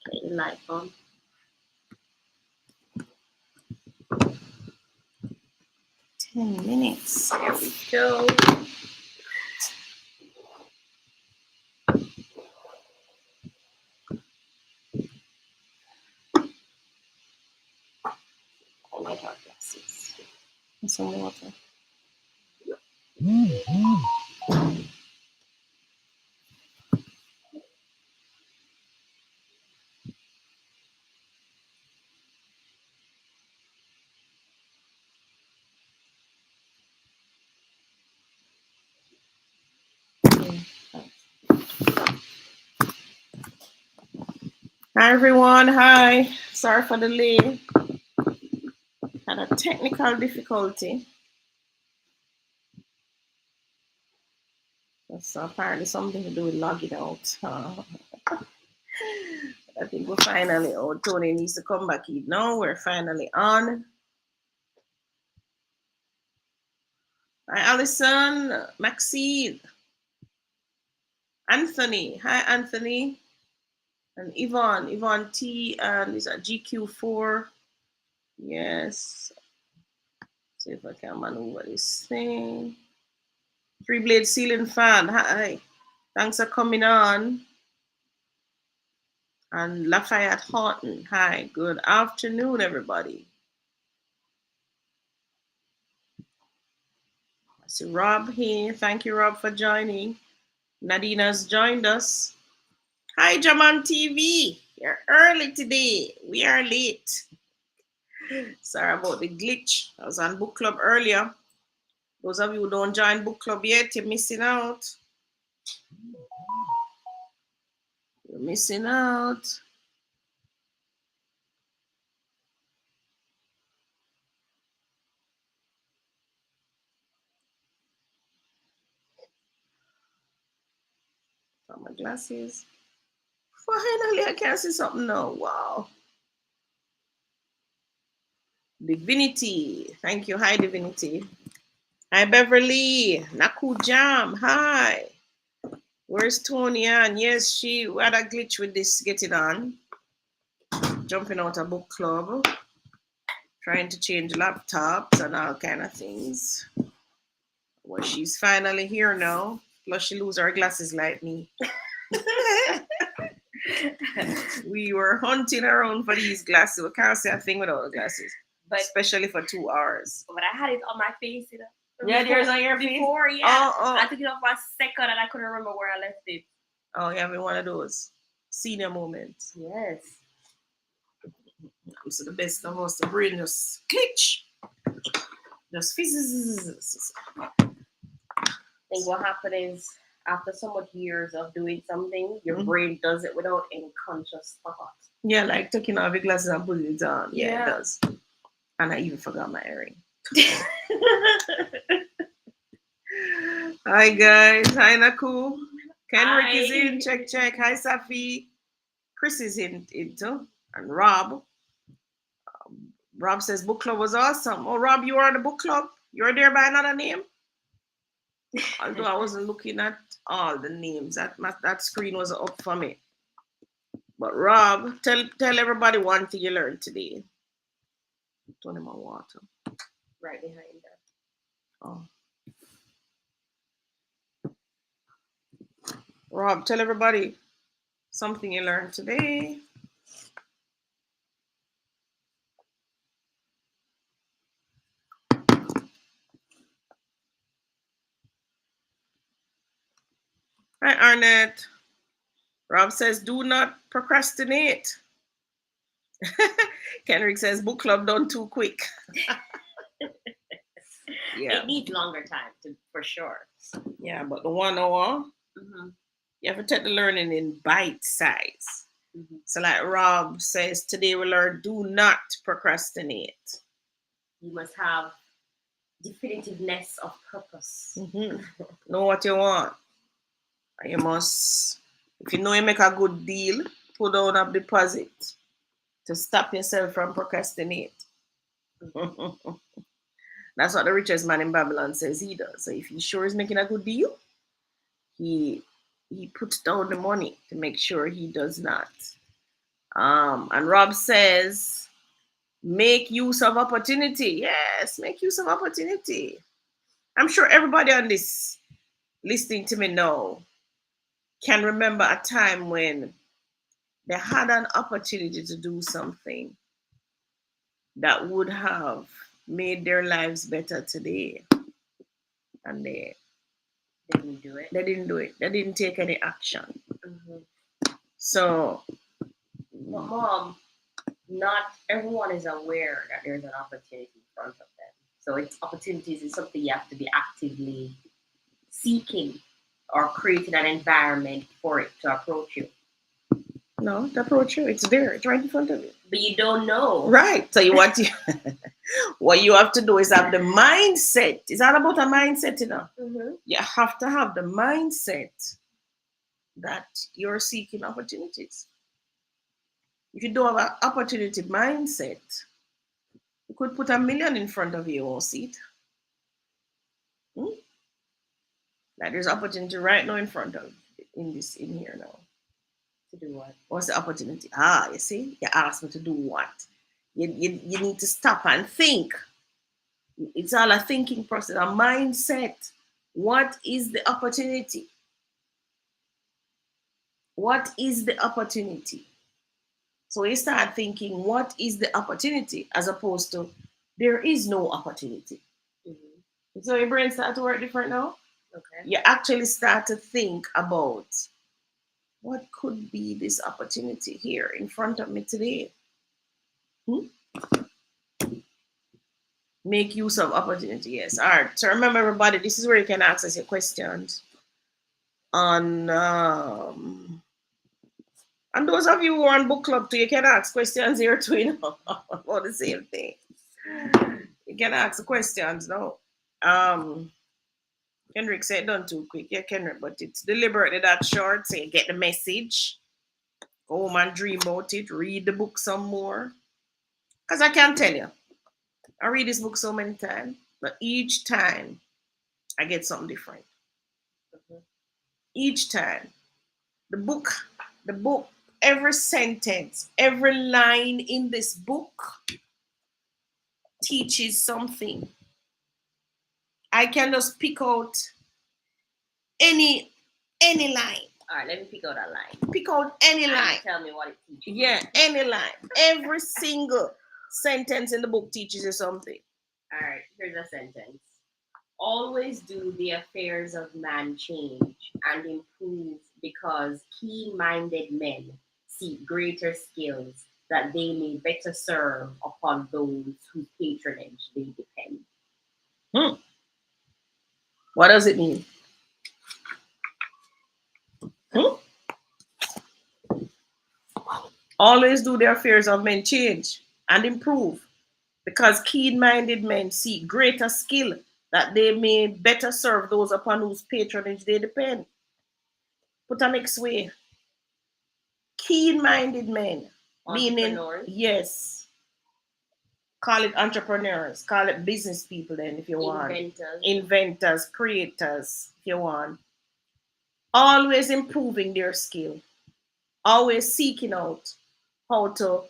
Okay, the light on. 10 minutes. There we go. I'll get our glasses. And some water. Hi everyone. Hi. Sorry for the delay. Had a technical difficulty. That's apparently something to do with logging out. I think we're finally. Oh, Tony needs to come back in. No, we're finally on. Hi, Allison, Maxine, Anthony. Hi, Anthony. And Yvonne T. And is that GQ4? Yes. See if I can maneuver this thing. 3-blade ceiling fan. Hi. Thanks for coming on. And Lafayette Horton. Hi. Good afternoon, everybody. I see Rob here. Thank you, Rob, for joining. Nadina's joined us. Hi, Jaman TV. You're early today. We are late. Sorry about the glitch. I was on book club earlier. Those of you who don't join book club yet, you're missing out. You're missing out. Got my glasses. Finally, I can see something now. Wow. Divinity. Thank you. Hi, Divinity. Hi, Beverly. Naku Jam. Hi. Where's Tony Ann? Yes, we had a glitch with this getting on. Jumping out of book club. Trying to change laptops and all kind of things. Well, she's finally here now. Plus, she lose her glasses like me. We were hunting around for these glasses. We can't see a thing without the glasses. But especially for 2 hours. But I had it on my face, you know. Yeah, there's on your face? Before, yeah. I took it off for a second and I couldn't remember where I left it. Oh, you're having one of those senior moments. Yes. I'm so the best of us. The brain just glitch. Just fizzes. I think what happened is after so much years of doing something, your brain does it without any conscious thought. Yeah, like taking off your glasses and putting it on. Yeah, it does. And I even forgot my earring. Hi guys. Hi Naku. Kenrick is in. Check. Hi Safi. Chris is in too. And Rob. Rob says book club was awesome. Oh, Rob, you were on the book club? You were there by another name? Although I wasn't looking at all the names. That screen was up for me. But Rob, tell everybody one thing you learned today. Turn him on water. Right behind that. Oh. Rob, tell everybody something you learned today. Hi, Arnett. Rob says, do not procrastinate. Kenrick says, book club done too quick. Yeah. It needs longer time, for sure. Yeah, but the 1 hour, you have to take the learning in bite size. So like Rob says, today we learn, do not procrastinate. You must have definitiveness of purpose. Know what you want. You must, if you know you make a good deal, put down a deposit to stop yourself from procrastinate. That's what the richest man in Babylon says he does. So if he sure is making a good deal, he puts down the money to make sure he does not And Rob says, make use of opportunity. Yes, make use of opportunity. I'm sure everybody on this listening to me now can remember a time when they had an opportunity to do something that would have made their lives better today. And They didn't do it. they didn't do it. They didn't take any action. Mm-hmm. So, But mom, not everyone is aware that there's an opportunity in front of them. So it's opportunities is something you have to be actively seeking or creating an environment for it to approach you. no, the approach you. It's there. It's right in front of you. But you don't know. Right. So you want to what you have to do is have the mindset. It's all about a mindset, you know. Mm-hmm. You have to have the mindset that you're seeking opportunities. If you don't have an opportunity mindset, you could put a million in front of you, you won't see it. Hmm? Like there's opportunity right now in front of in here now. To do what? What's the opportunity? You see, you asked me to do what? You need to stop and think. It's all a thinking process, a mindset. What is the opportunity? What is the opportunity? So you start thinking, what is the opportunity, as opposed to there is no opportunity. Mm-hmm. So your brain start to work different now. Okay. You actually start to think about what could be this opportunity here in front of me today. Hmm? Make use of opportunity. Yes. All right. So remember, everybody, this is where you can access your questions on and those of you who are on book club too, you can ask questions here too, you know, about the same thing. You can ask the questions now. Kendrick said done too quick. Yeah, Kendrick, but it's deliberately that short, so you get the message. Go home and dream about it. Read the book some more. Because I can tell you, I read this book so many times, but each time I get something different. Mm-hmm. Each time. The book, every sentence, every line in this book teaches something. I can just pick out any line. All right, let me pick out a line. Pick out any line. Tell me what it teaches. Yeah, any line. Every single sentence in the book teaches you something. All right, here's a sentence. Always do the affairs of man change and improve because keen-minded men seek greater skills that they may better serve upon those whose patronage they depend. Hmm. What does it mean? Hmm? Always do the affairs of men change and improve because keen-minded men seek greater skill that they may better serve those upon whose patronage they depend. Put a next way. Keen-minded men, meaning, yes, call it entrepreneurs, call it business people then if you want. Inventors, creators, if you want. Always improving their skill. Always seeking out how to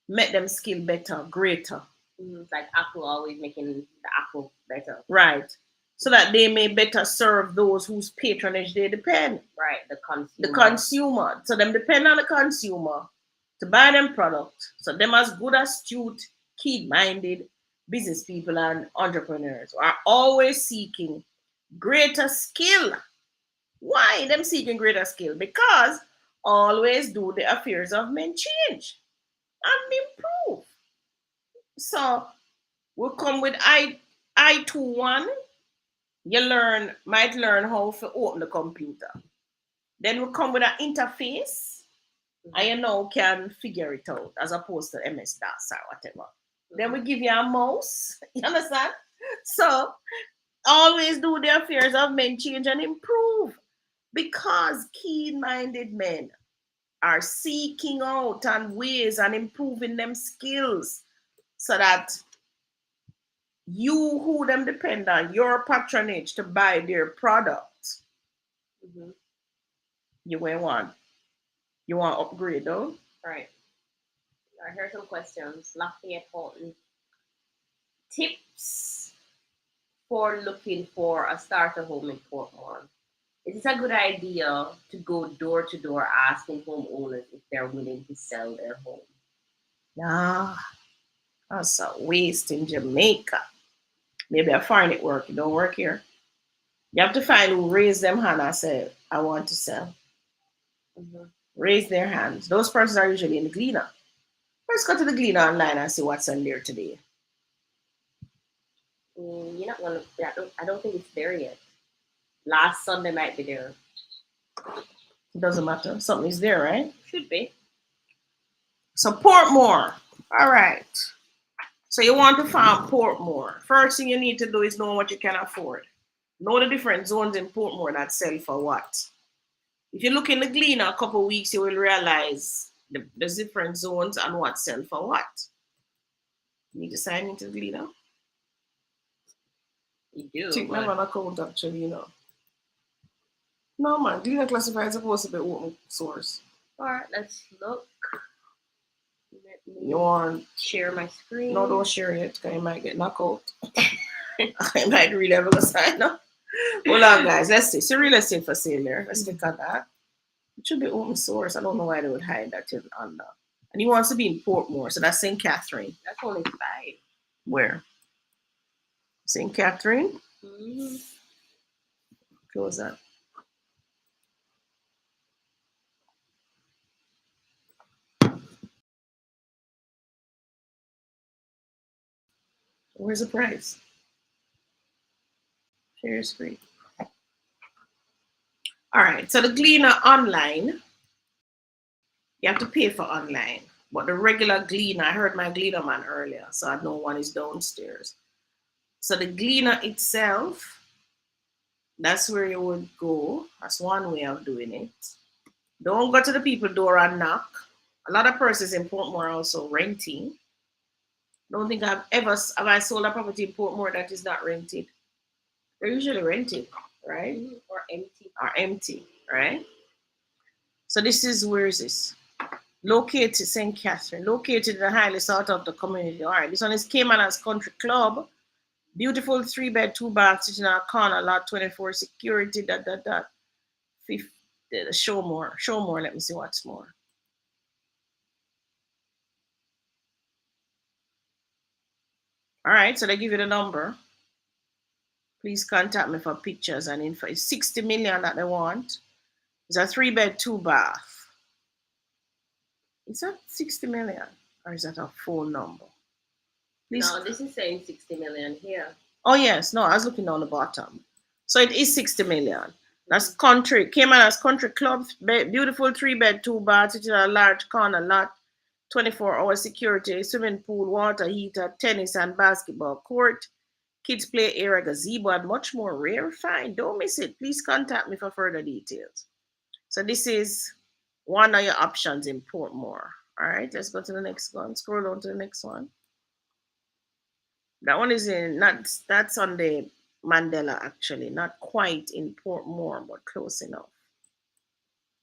make them skill better, greater. It's like Apple always making the Apple better. Right. So that they may better serve those whose patronage they depend. Right, the consumer. The consumer. So them depend on the consumer to buy them product. So them as good, astute, keen-minded business people and entrepreneurs are always seeking greater skill. Why them seeking greater skill? Because always do the affairs of men change and improve. So we'll come with I21. You might learn how to open the computer. Then we come with an interface. And you now can figure it out as opposed to MS-DOS or whatever. Then we give you a mouse. You understand? So always do the affairs of men change and improve. Because keen-minded men are seeking out and ways and improving them skills so that you who them depend on your patronage to buy their product, you want upgrade though. Right. I heard some questions. Lafayette Horton. Tips for looking for a starter home in Portmore. It is a good idea to go door to door asking homeowners if they're willing to sell their home. Nah, that's a waste in Jamaica. Maybe I find it work. It don't work here. You have to find who raise them hand and say, I want to sell. Mhm. Raise their hands. Those persons are usually in the Gleaner. Let's go to the Gleaner online and see what's on there today. You're not gonna. I don't think it's there yet. Last Sunday might be there. It doesn't matter. Something is there, right? Should be. Support more. All right. So you want to farm Portmore. First thing you need to do is know what you can afford. Know the different zones in Portmore that sell for what. If you look in the Gleaner a couple of weeks, you will realize the different zones and what sell for what. You need to sign into the Gleaner. You do. Take my man account actually, you know. No man, Gleaner classified is supposed to be open source. Alright, let's look. Let me You want share my screen. no, don't share it because you might get knocked out. I might really have to sign up. Hold on, guys. Let's see. So real estate for sale there. Let's click on that. It should be open source. I don't know why they would hide that on that. And he wants to be in Portmore, so that's St. Catherine. That's only 5. Where? St. Catherine? Mm-hmm. Close that. Where's the price? Share your screen. All right, so the Gleaner online, you have to pay for online. But the regular Gleaner, I heard my Gleaner man earlier, so I know one is downstairs. So the Gleaner itself, that's where you would go. That's one way of doing it. Don't go to the people door and knock. A lot of persons in Portmore are also renting. Don't think have I sold a property in Portmore that is not rented. They're usually rented, right? Or empty. Are empty, right? So this is where is this? Located St. Catherine, located in the highly sought of the community. All right, this one is Caymanas Country Club. Beautiful 3-bed, 2-bath, sitting on a corner, lot 24, security, Fifth, show more. Let me see what's more. All right, so they give you the number. Please contact me for pictures and info. It's 60 million that they want. It's a 3-bed, 2-bath. Is that 60 million or is that a phone number? Please. No, this is saying 60 million here. Oh yes, no, I was looking on the bottom. So it is 60 million. That's country. Caymanas Country Club, beautiful 3-bed, 2-bath, it's in a large corner lot, 24-hour security, swimming pool, water heater, tennis and basketball court, kids play area, gazebo, and much more. Rare find. Don't miss it. Please contact me for further details. So this is one of your options in Portmore. All right, let's go to the next one. Scroll down to the next one. That one is in not that's on the Mandela actually, not quite in Portmore, but close enough.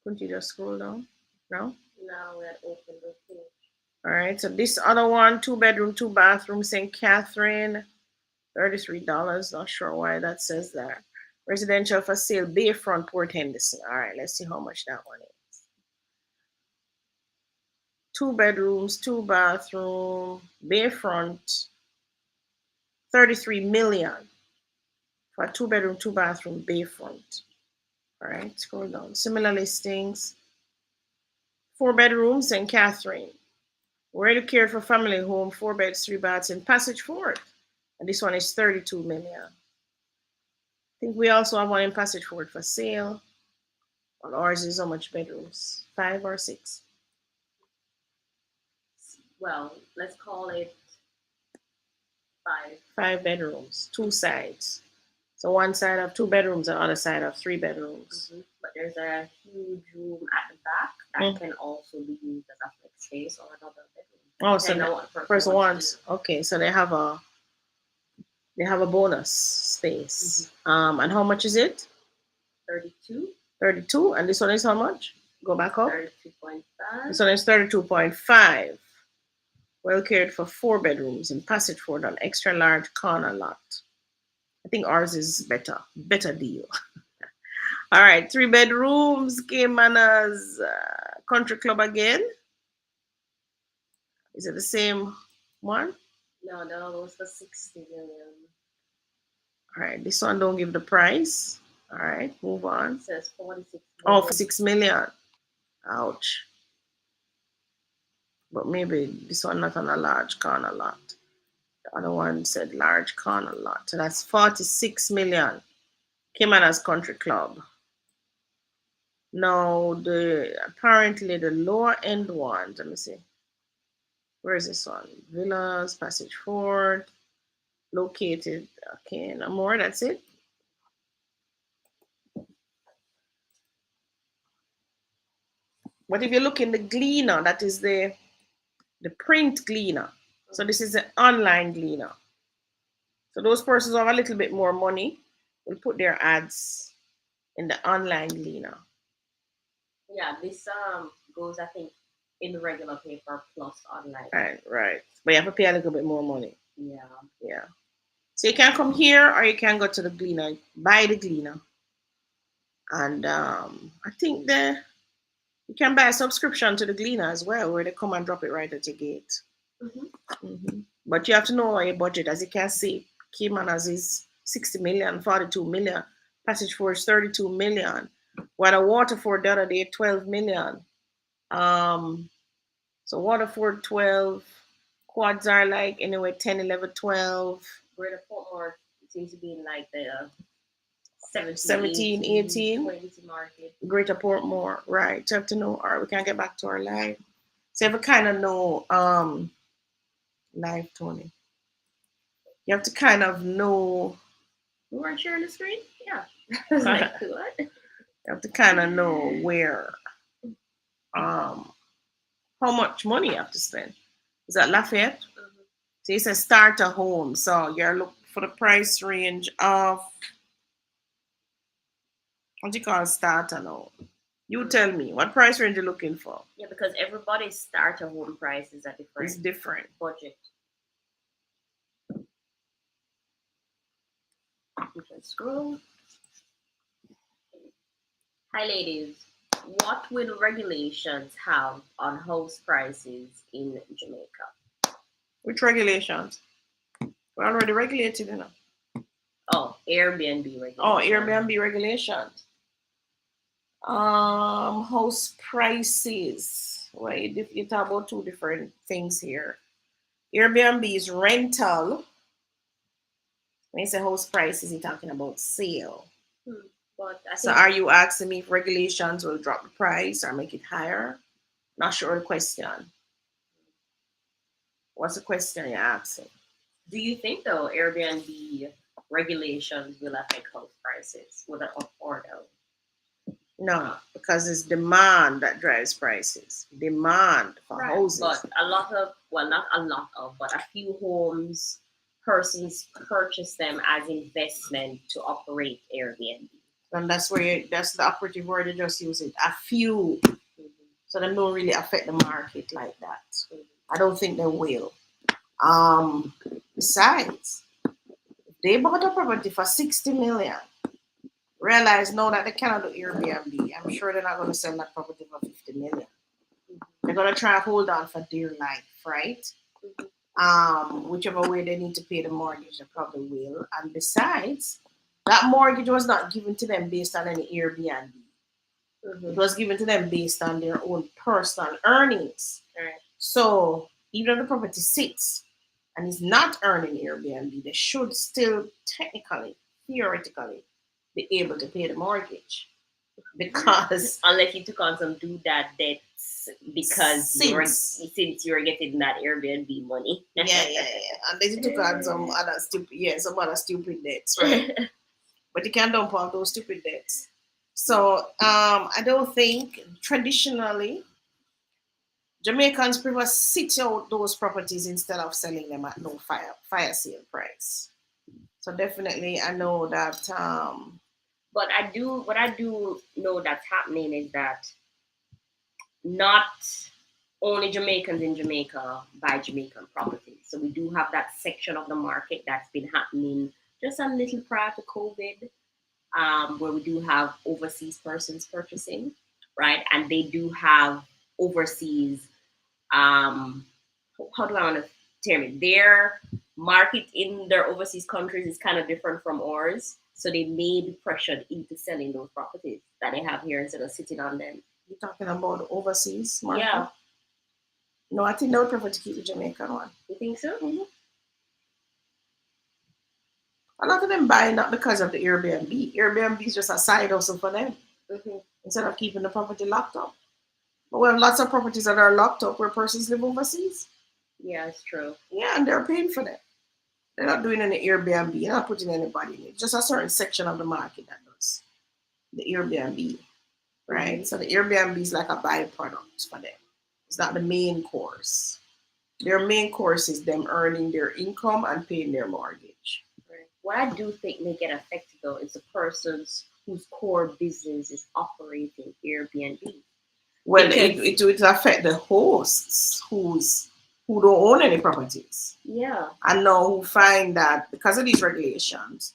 Couldn't you just scroll down? No? Now we're open the page. All right, so this other one, 2-bedroom, 2-bathroom, St. Catherine, $33. Not sure why that says that. Residential for sale, Bayfront, Port Henderson. All right, let's see how much that one is. 2 bedrooms, 2-bathroom, Bayfront, 33 million for a 2-bedroom, 2-bathroom Bayfront. All right, scroll down. Similar listings. 4 bedrooms, St. Catherine. Ready to care for family home, 4 beds, 3 baths in Passage Fort. And this one is 32 million. I think we also have one in Passage Fort for sale. Well, ours is how much bedrooms? 5 or 6? Well, let's call it 5. 5 bedrooms, 2 sides. So one side of 2 bedrooms, the other side of 3 bedrooms. Mm-hmm. But there's a huge room at the back that can also be used as a flex space or another bedroom. Oh, so the person wants. Okay, so they have a bonus space. Mm-hmm. And how much is it? 32. 32, and this one is how much? Go back up. 32.5. This one is 32.5. Well cared for 4 bedrooms in Passage Ford on extra large corner lot. I think ours is better. Better deal. All right, 3 bedrooms, Game Manners Country Club again. Is it the same one? No, that one was for 60 million. All right, this one don't give the price. All right, move It on. says 46 Oh, million. 46 million. Ouch. But maybe this one not on a large corner lot. The other one said large corner lot. So that's 46 million. Caymanas Country Club. No, the apparently the lower end ones. Let me see. Where is this one? Villas, Passage Ford, located. Okay, no more. That's it. But if you look in the Gleaner, that is the print Gleaner. So this is the online Gleaner. So those persons who have a little bit more money will put their ads in the online Gleaner. Yeah, this goes, I think, in the regular paper plus online. Right, right. But you have to pay a little bit more money. Yeah. Yeah. So you can come here or you can go to the Gleaner, buy the Gleaner. And I think you can buy a subscription to the Gleaner as well, where they come and drop it right at your gate. But you have to know your budget. As you can see, Caymanas is 60 million, 42 million. Passage Ford is 32 million. While the Waterford the other day, 12 million. Um, so Waterford 12, quads are like anyway 10, 11, 12. Greater Portmore seems to be in like the 17, 17, 18. 20 market. Greater Portmore, right. You have to know, all right, we can get back to our live. So you have to kind of know, live, Tony. You have to kind of know. You weren't sharing the screen? Yeah. I was like, what? You have to kind of know where, how much money you have to spend. Is that Lafayette? So it says starter home. So you're looking for the price range of, what do you call starter now? You tell me, what price range you're looking for? Yeah, because everybody's starter home prices are different. It's different. Budget. You can scroll. Hi, ladies. What will regulations have on house prices in Jamaica? Which regulations? We're already regulated, you know. Oh, Airbnb regulations. Oh, Airbnb regulations. House prices. Well, you talk about two different things here. Airbnb is rental. When you say house prices, you're talking about sale. But I So think are you asking me if regulations will drop the price or make it higher? Not sure the question. What's the question you're asking? do you think though Airbnb regulations will affect house prices? Will it up or down? No, because it's demand that drives prices. Demand for Right. houses. But a lot of, well, not a lot of, but a few homes, persons purchase them as investment to operate Airbnb. And that's the operative word they just use it. A few. So they don't really affect the market like that. I don't think they will. Besides, if they bought a property for 60 million, realize now that they cannot do Airbnb. I'm sure they're not going to sell that property for 50 million. They're going to try and hold on for dear life, right? Whichever way they need to pay the mortgage, they probably will. And besides, that mortgage was not given to them based on any Airbnb. It was given to them based on their own personal earnings. Right. So even if the property sits and is not earning Airbnb, they should still technically, theoretically, be able to pay the mortgage. Because unless you took on some do that debts because since you were getting that Airbnb money. yeah. Unless you took on some other stupid debts, right? But you can't dump off those stupid debts. So I don't think traditionally Jamaicans prefer sit out those properties instead of selling them at no fire sale price. So definitely I know that But what I do know that's happening is that not only Jamaicans in Jamaica buy Jamaican properties. So we do have that section of the market that's been happening just a little prior to COVID, where we do have overseas persons purchasing, right? And they do have overseas, um, how do I want to term it? Their market in their overseas countries is kind of different from ours. So they may be pressured into selling those properties that they have here instead of sitting on them. You're talking about the overseas market? Yeah, No, I think they would prefer to keep the Jamaican one. you think so? A lot of them buy not because of the Airbnb. Airbnb is just a side hustle for them Mm-hmm. instead of keeping the property locked up. But we have lots of properties that are locked up where persons live overseas. Yeah, it's true. Yeah, and they're paying for them. They're not doing any Airbnb. They're not putting anybody in it. Just a certain section of the market that does the Airbnb, right? Mm-hmm. So the Airbnb is like a byproduct for them. It's not the main course. Their main course is them earning their income and paying their mortgage. Right. What I do think may get affected though is the persons whose core business is operating Airbnb. Well, Because it will affect the hosts who don't own any properties yeah. and now who find that because of these regulations,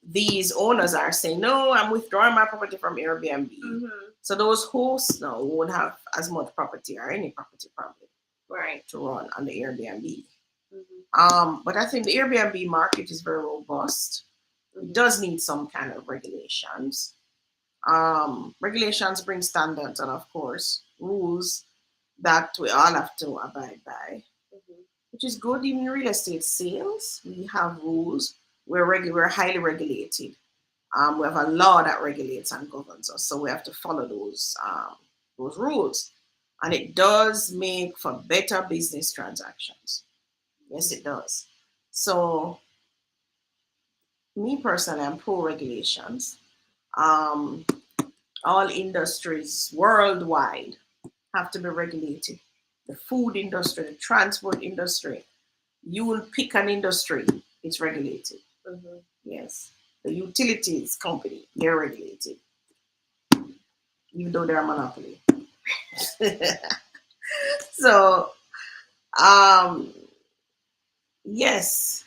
these owners are saying, no, I'm withdrawing my property from Airbnb. Mm-hmm. So those hosts now won't have as much property or any property probably Right. to run on the Airbnb. Mm-hmm. But I think the Airbnb market is very robust. It Mm-hmm. does need some kind of regulations. Regulations bring standards and, of course, rules that we all have to abide by, Mm-hmm. which is good. Even in real estate sales, we have rules. We're highly regulated. We have a law that regulates and governs us, so we have to follow those rules, and it does make for better business transactions. Yes, it does. So, me personally, I'm pro regulations. Um, all industries worldwide have to be regulated. The food industry, the transport industry, you will pick an industry, it's regulated. Mm-hmm. Yes. The utilities company, they're regulated, even though they're a monopoly. So, um, yes,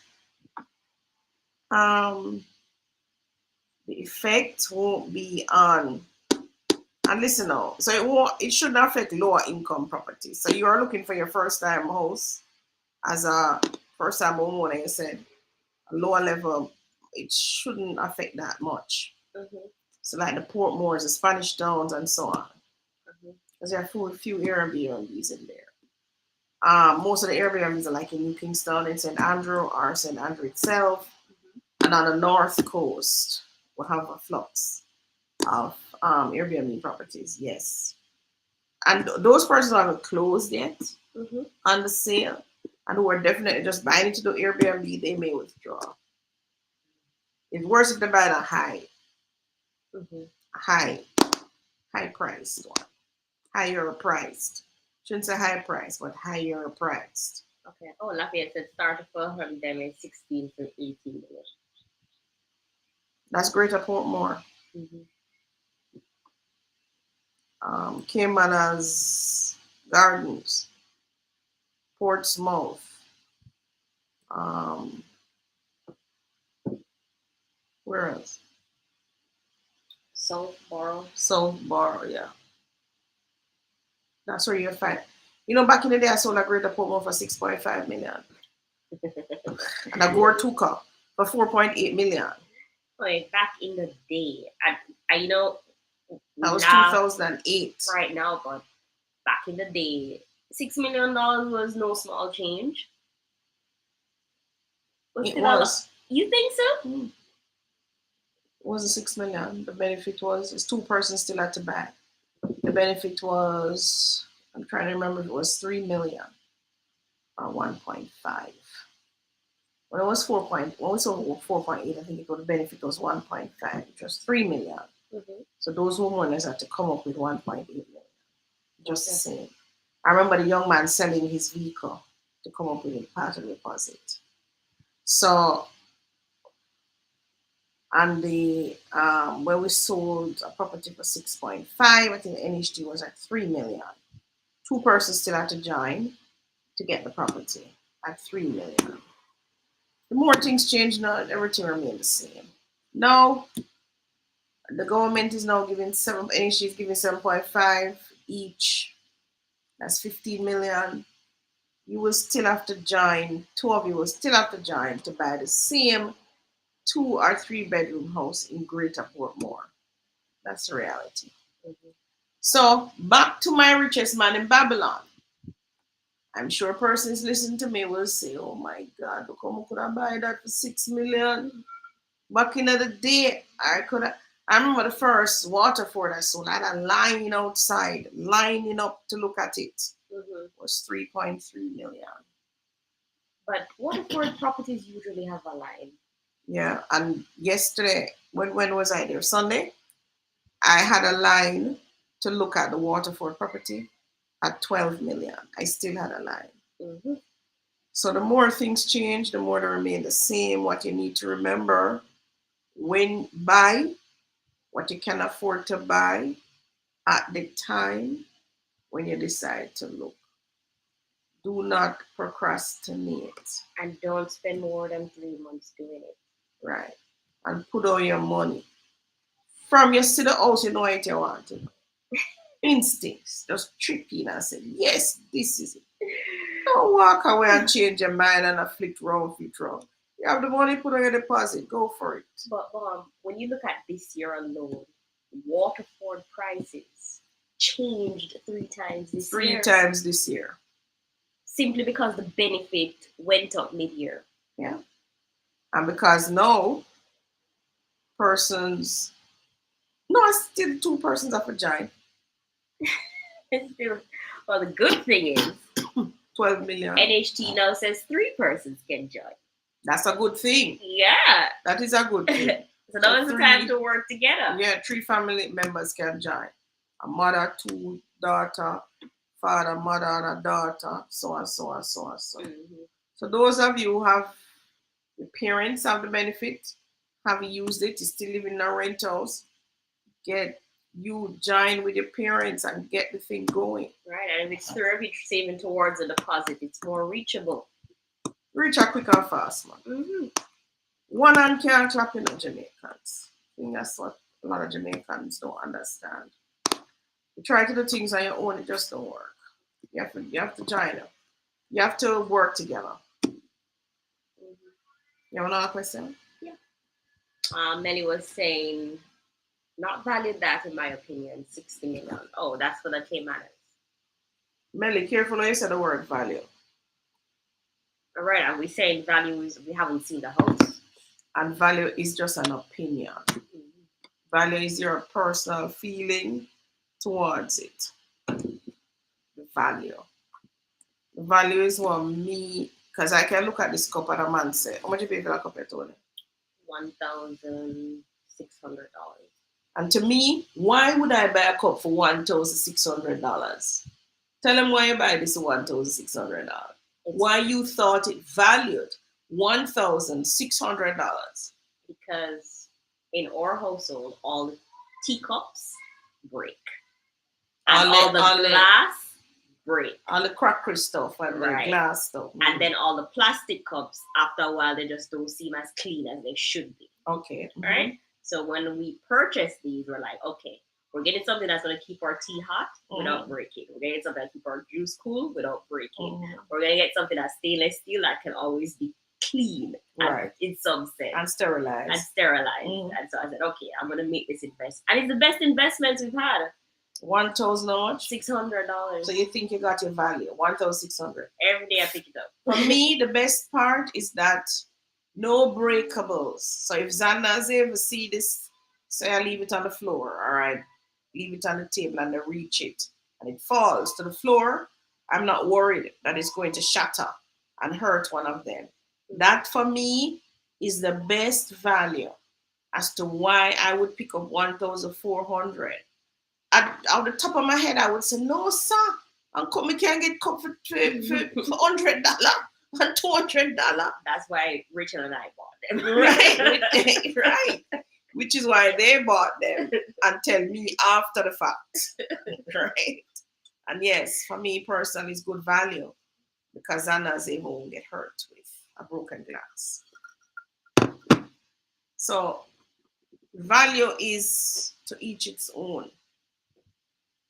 um, the effect won't be on, and listen now, so it shouldn't affect lower income properties. So you are looking for your first time house as a first time homeowner, you said a lower level, it shouldn't affect that much. Mm-hmm. So like the Portmores, the Spanish Towns, and so on. Mm-hmm. Because there are few Airbnbs in there. Most of the Airbnbs are like in New Kingston, in St. Andrew, or St. Andrew itself. And on the north coast, we'll have a flux of Airbnb properties, yes. And those persons haven't closed yet Mm-hmm. on the sale and who are definitely just buying into the Airbnb, they may withdraw. It's worse if they buy a Mm-hmm. high, high priced one. Higher priced. Shouldn't say high price, but higher priced. Okay. Oh, Lafayette said started for her them is 16 to 18 minutes. That's Greater Portmore. Mm-hmm. Caymanas Gardens, Portsmouth. Um, where else? Southborough. Southborough, yeah. That's where you find. You know, back in the day, I sold a Greater Portmore for 6.5 million. And a Gore Tuka for 4.8 million. Wait, back in the day, you know, That we was laugh 2008. right now, but back in the day, $6 million was no small change. Was It still a lot. was. You think so? It was a 6 million. The benefit was it's two persons still had to buy. The benefit was I'm trying to remember if it was 3 million or 1.5. When it was 4 point, when we sold 4.8, I think it was the benefit was 1.5, which was 3 million. Mm-hmm. So those homeowners had to come up with 1.8 million. Just the Okay. same. I remember the young man selling his vehicle to come up with a part of the deposit. So and the when we sold a property for 6.5, I think the NHD was at 3 million. Two persons still have to join to get the property at 3 million. The more things change now, everything remains the same. Now, the government is now giving NHG is giving 7.5 each. That's 15 million. You will still have to join, two of you will still have to join to buy the same 2 or 3 bedroom house in Greater Portmore. That's the reality. Mm-hmm. So, back to my richest man in Babylon. I'm sure persons listening to me will say, oh my God, look how could I buy that for 6 million? Back in the day, I remember the first Waterford I sold. I had a line outside, lining up to look at it. Mm-hmm. It was 3.3 million. But Waterford properties usually have a line. Yeah, and yesterday, when was I there? Sunday, I had a line to look at the Waterford property at 12 million. I still had a line. Mm-hmm. So the more things change, the more they remain the same. What you need to remember when buy what you can afford to buy at the time when you decide to look. Do not procrastinate. And don't spend more than 3 months doing it. Right. And put all your money. From you see the house, you know what you want. Instincts. Just trip in and say, yes, this is it. Don't walk away and change your mind and flick wrong. You have the money, put on your deposit, go for it. But when you look at this year alone, Waterford prices changed 3 times this year. 3 times this year. Simply because the benefit went up mid-year. Yeah. And because now, persons, no, still 2 persons have a giant. Still, well, the good thing is 12 million. NHT now says 3 persons can join. That's a good thing. Yeah. That is a good thing. So now is the time to work together. Yeah, 3 family members can join. A mother, 2 daughter, father, mother, and a daughter, so on, so on, so on, so on. Mm-hmm. So those of you who have your parents have the benefit, have used it, you still live in a rent house, get you join with your parents and get the thing going. Right, and if it's 3 of you saving towards a deposit, it's more reachable. Reach a quick and fast, man. Mm-hmm. One hand can't clap in the Jamaicans. I think that's what a lot of Jamaicans don't understand. You try to do things on your own, it just don't work. You have to join up. You have to work together. Mm-hmm. You have another question? Yeah. Melly was saying, not valued that in my opinion, 60 million. Oh, that's for the Caymanners. Melly, careful when you say the word value. All right, and we saying value is we haven't seen the house. And value is just an opinion. Mm-hmm. Value is your personal feeling towards it. The value. The value is what me, because I can look at this cup and a man say, how much you pay for that cup, Tony? $1,600. And to me, why would I buy a cup for $1,600? Tell them why you buy this for $1,600. Why you thought it valued $1,600? Because in our household, all the teacups break. And all the glass break. All the crockery stuff and the glass stuff. And then all the plastic cups, after a while, they just don't seem as clean as they should be. Okay. Mm-hmm. Right? So when we purchased these, we're like, okay, we're getting something that's going to keep our tea hot without breaking. We're getting something that keep our juice cool without breaking. We're going to get something that's stainless steel that can always be clean, in some sense. And sterilized. And so I said, okay, I'm going to make this investment. And it's the best investment we've had. $1,000 how much? $600. So you think you got your value, $1,600. Every day I pick it up. For me, the best part is that no breakables. So if Xander's ever see this, say I leave it on the floor, all right, leave it on the table and they reach it and it falls to the floor, I'm not worried that it's going to shatter and hurt one of them. That for me is the best value as to why I would pick up 1,400. Out the top of my head, I would say, no, sir. Uncle, me can't get cup for $100 and $200. That's why Rachel and I bought them. Right, right. Which is why they bought them and tell me after the fact. Right. And yes, for me personally, it's good value because Anna's able won't get hurt with a broken glass. So value is to each its own.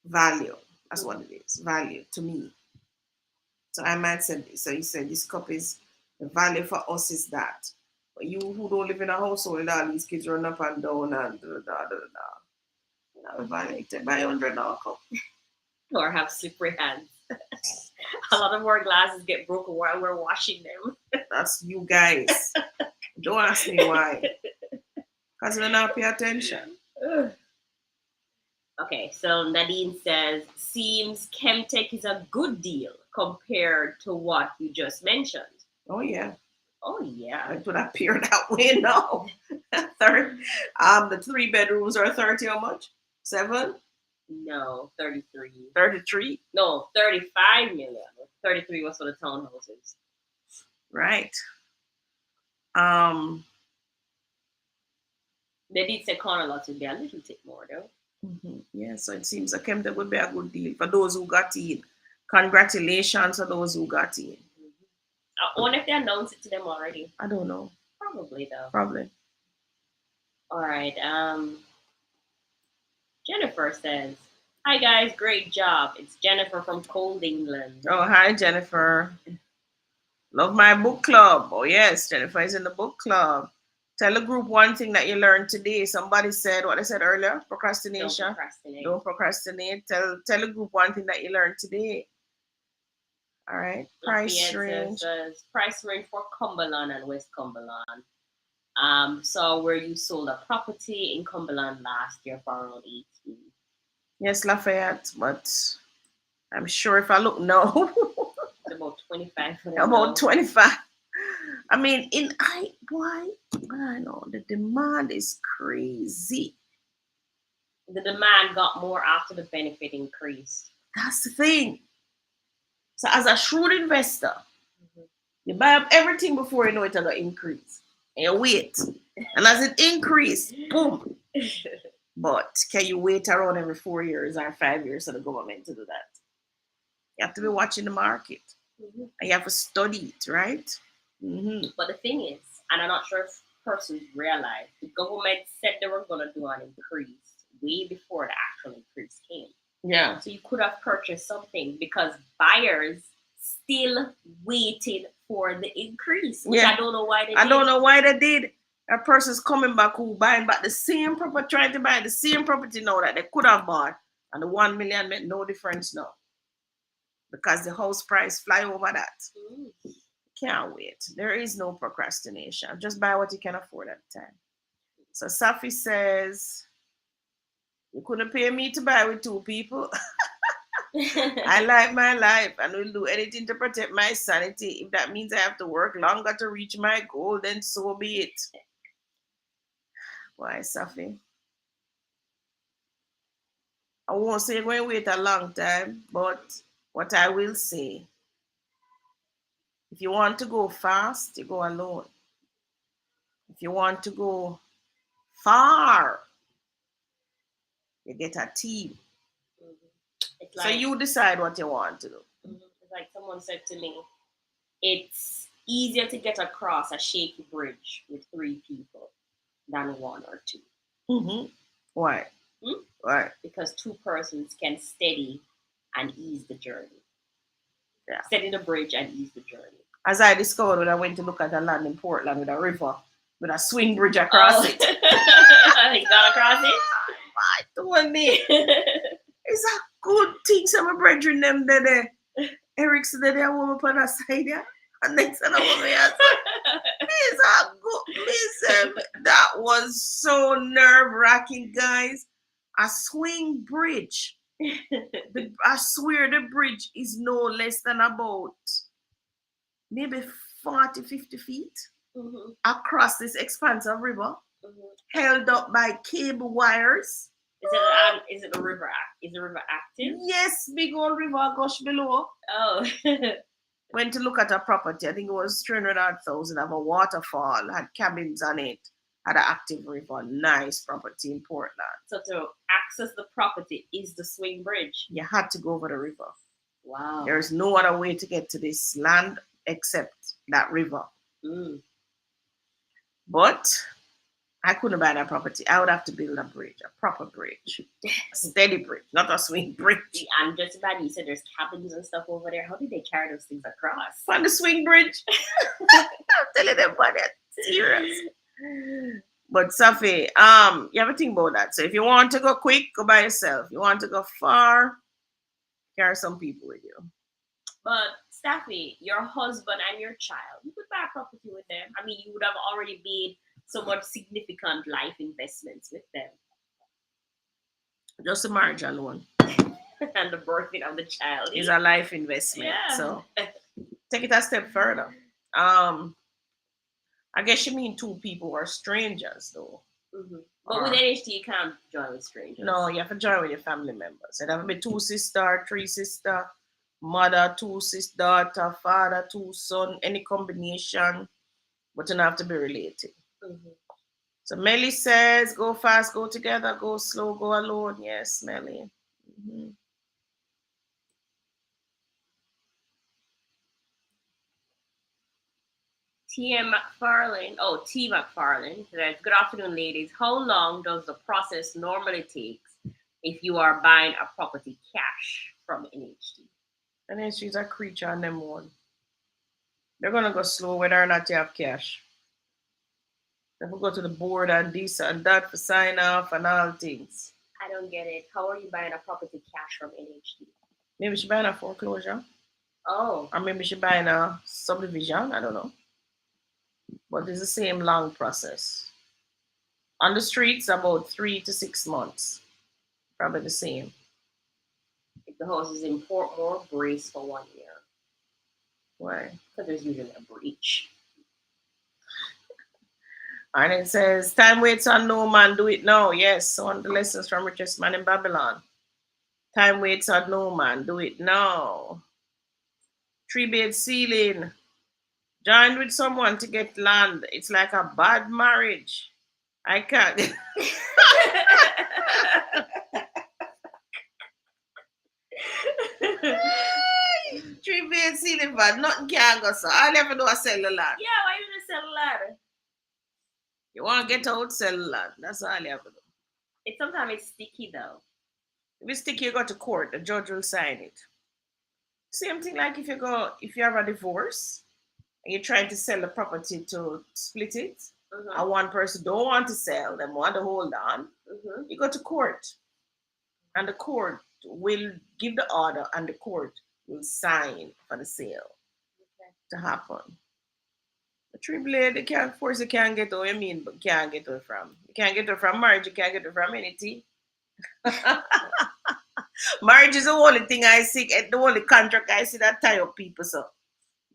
Value. That's what it is. Value to me. So I might say, so you said this cup is the value for us is that. But you who don't live in a household with all these kids run up and down and da da da da da. Now violated by $100 cup. Or have slippery hands. A lot of our glasses get broken while we're washing them. That's you guys. Don't ask me why. Because we don't pay attention. Okay, so Nadine says, seems Chemtech is a good deal compared to what you just mentioned. Oh yeah. Oh yeah. It would appear that way now. Third, the 3 bedrooms are 30 how much? 7? No, 33. 33? No, 35 million. 33 was for the townhouses. Right. They did say corner lots would be a little bit more though. Yeah, so it seems like that would be a good deal for those who got in. Congratulations to those who got in. I wonder if they announced it to them already. I don't know. Probably though. Probably. All right. Jennifer says, "Hi guys, great job. It's Jennifer from Cold England." Oh, hi Jennifer. Love my book club. Oh yes, Jennifer is in the book club. Tell the group one thing that you learned today. Somebody said what I said earlier, procrastination. Don't procrastinate. Don't procrastinate. Tell the group one thing that you learned today. All right. Price range. Says, price range for Cumberland and West Cumberland. So where you sold a property in Cumberland last year for around 18. Yes, Lafayette, but I'm sure if I look now, it's about 25. About 25. I mean, why I know the demand is crazy. The demand got more after the benefit increased. That's the thing. So as a shrewd investor, you buy up everything before you know it's gonna increase. And you wait. And as it increases, boom. But can you wait around every 4 years or 5 years for the government to do that? You have to be watching the market. And you have to study it, right? But the thing is, and I'm not sure if persons realize, the government said they were going to do an increase way before the actual increase came. Yeah. So you could have purchased something because buyers still waited for the increase, which I don't know why they did. I don't know why they did. A person's coming back who buying back the same property, trying to buy the same property now that they could have bought, and the 1 million made no difference now because the house price fly over that. Can't wait. There is no procrastination. Just buy what you can afford at the time. So Safi says, you couldn't pay me to buy with 2 people. I like my life and will do anything to protect my sanity. If that means I have to work longer to reach my goal, then so be it. Why, Safi? I won't say you're going to wait a long time, but what I will say, if you want to go fast, you go alone. If you want to go far, you get a team. It's like, so you decide what you want to do. It's like someone said to me, it's easier to get across a shaky bridge with 3 people than 1 or 2. Why? Why? Because 2 persons can steady and ease the journey. Yeah. Steady the bridge and ease the journey. As I discovered when I went to look at a land in Portland with a river, with a swing bridge across it. You got across it? I told me. It's a good thing some brethren them there. Eric said they are warm up on the side there. And next time I was it's a good listen. That was so nerve-wracking, guys. A swing bridge. I swear the bridge is no less than about maybe 40, 50 feet across this expansive river, held up by cable wires. Is it a river? Is the river active? Yes, big old river gush below. Oh. Went to look at a property. I think it was 300,000 of a waterfall, had cabins on it. had an active river, nice property in Portland. So to access the property is the swing bridge. You had to go over the river. Wow. There's no other way to get to this land except that river. Mm. But I couldn't buy that property. I would have to build a bridge, a proper bridge, a steady bridge, not a swing bridge. I'm just about, you said there's cabins and stuff over there. How did they carry those things across? On the swing bridge. I'm telling them about that. Serious. But Safi, you have to think about that. So if you want to go quick, go by yourself. You want to go far, carry some people with you. But Staffy, your husband and your child, you could buy a property with them. I mean, you would have already made somewhat significant life investments with them. Just a marriage alone And the birthing of the child is a life investment. Yeah. So take it a step further. I guess you mean two people who are strangers, though. Mm-hmm. But with NHT, you can't join with strangers. No, you have to join with your family members. It have to be two sister, three sister, mother, two sister, daughter, father, two son, any combination, but you don't have to be related. Mm-hmm. So Melly says, go fast, go together, go slow, go alone. Yes, Melly. Mm-hmm. T. McFarlane says, good afternoon, ladies. How long does the process normally take if you are buying a property cash from NHT? NHT is a creature on them one. They're going to go slow whether or not you have cash. They will go to the board and this and that for sign off and all things. I don't get it. How are you buying a property cash from NHT? Maybe she's buying a foreclosure. Oh. Or maybe she's buying a subdivision. I don't know. But it's the same long process. On the streets, about 3 to 6 months. Probably the same. If the house is in Portmore, brace for 1 year. Why? Because there's usually a breach. And it says, time waits on no man, do it now. Yes, one of the lessons from Richest Man in Babylon. Time waits on no man, do it now. 3-bed ceiling. Join with someone to get land. It's like a bad marriage. I can't. 3-bed ceiling bad. Nothing can go so. All you have to do is sell the land. Yeah, why you just sell the land? You want to get out, sell the land. That's all you have to do. Sometimes it's sticky though. If it's sticky, you go to court. The judge will sign it. Same thing like if you have a divorce and you're trying to sell the property to split it, and one person don't want to sell, them want to hold on, you go to court. And the court will give the order and the court will sign for the sale to happen. The 3-blade, they can't force, you can't get away, but can't get away from. You can't get away from marriage, you can't get away from anything. Marriage is the only thing I see, the only contract I see that tie up people. So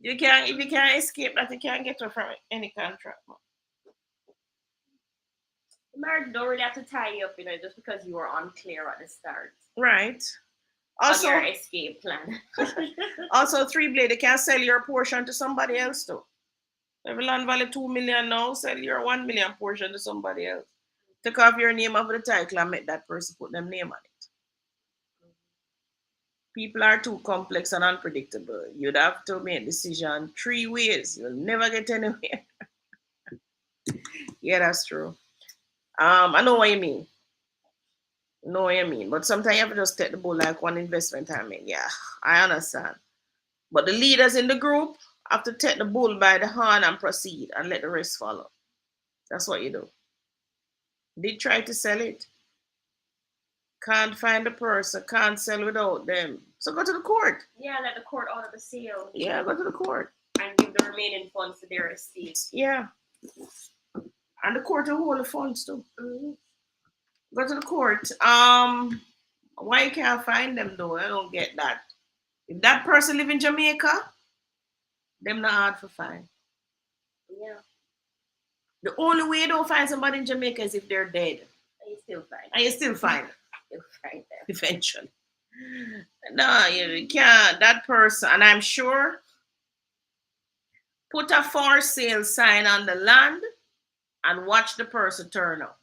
if you can't escape that, you can't get away from any contract. Marriage don't really have to tie you up, just because you were unclear at the start. Right. Also, your escape plan. Also, 3-blade, they can sell your portion to somebody else too. Every land value 2 million now, sell your 1 million portion to somebody else. Take off your name off the title and make that person put them name on it. People are too complex and unpredictable. You'd have to make a decision 3 ways. You'll never get anywhere. Yeah, that's true. I know what you mean. But sometimes you have to just take the bull like one investment. Yeah, I understand. But the leaders in the group have to take the bull by the horn and proceed and let the rest follow. That's what you do. Did try to sell it. Can't find the person, can't sell without them. So go to the court. Yeah, let the court order the sale. Yeah, go to the court. And give the remaining funds to their estate. Yeah. And the court will hold the funds too. Go to the court. Why you can't find them though? I don't get that. If that person live in Jamaica, them not hard for find. Yeah. The only way you don't find somebody in Jamaica is if they're dead. And you still find them. And you still find them. You'll find them. Eventually. No, you can't. That person, and I'm sure, put a for sale sign on the land and watch the person turn up.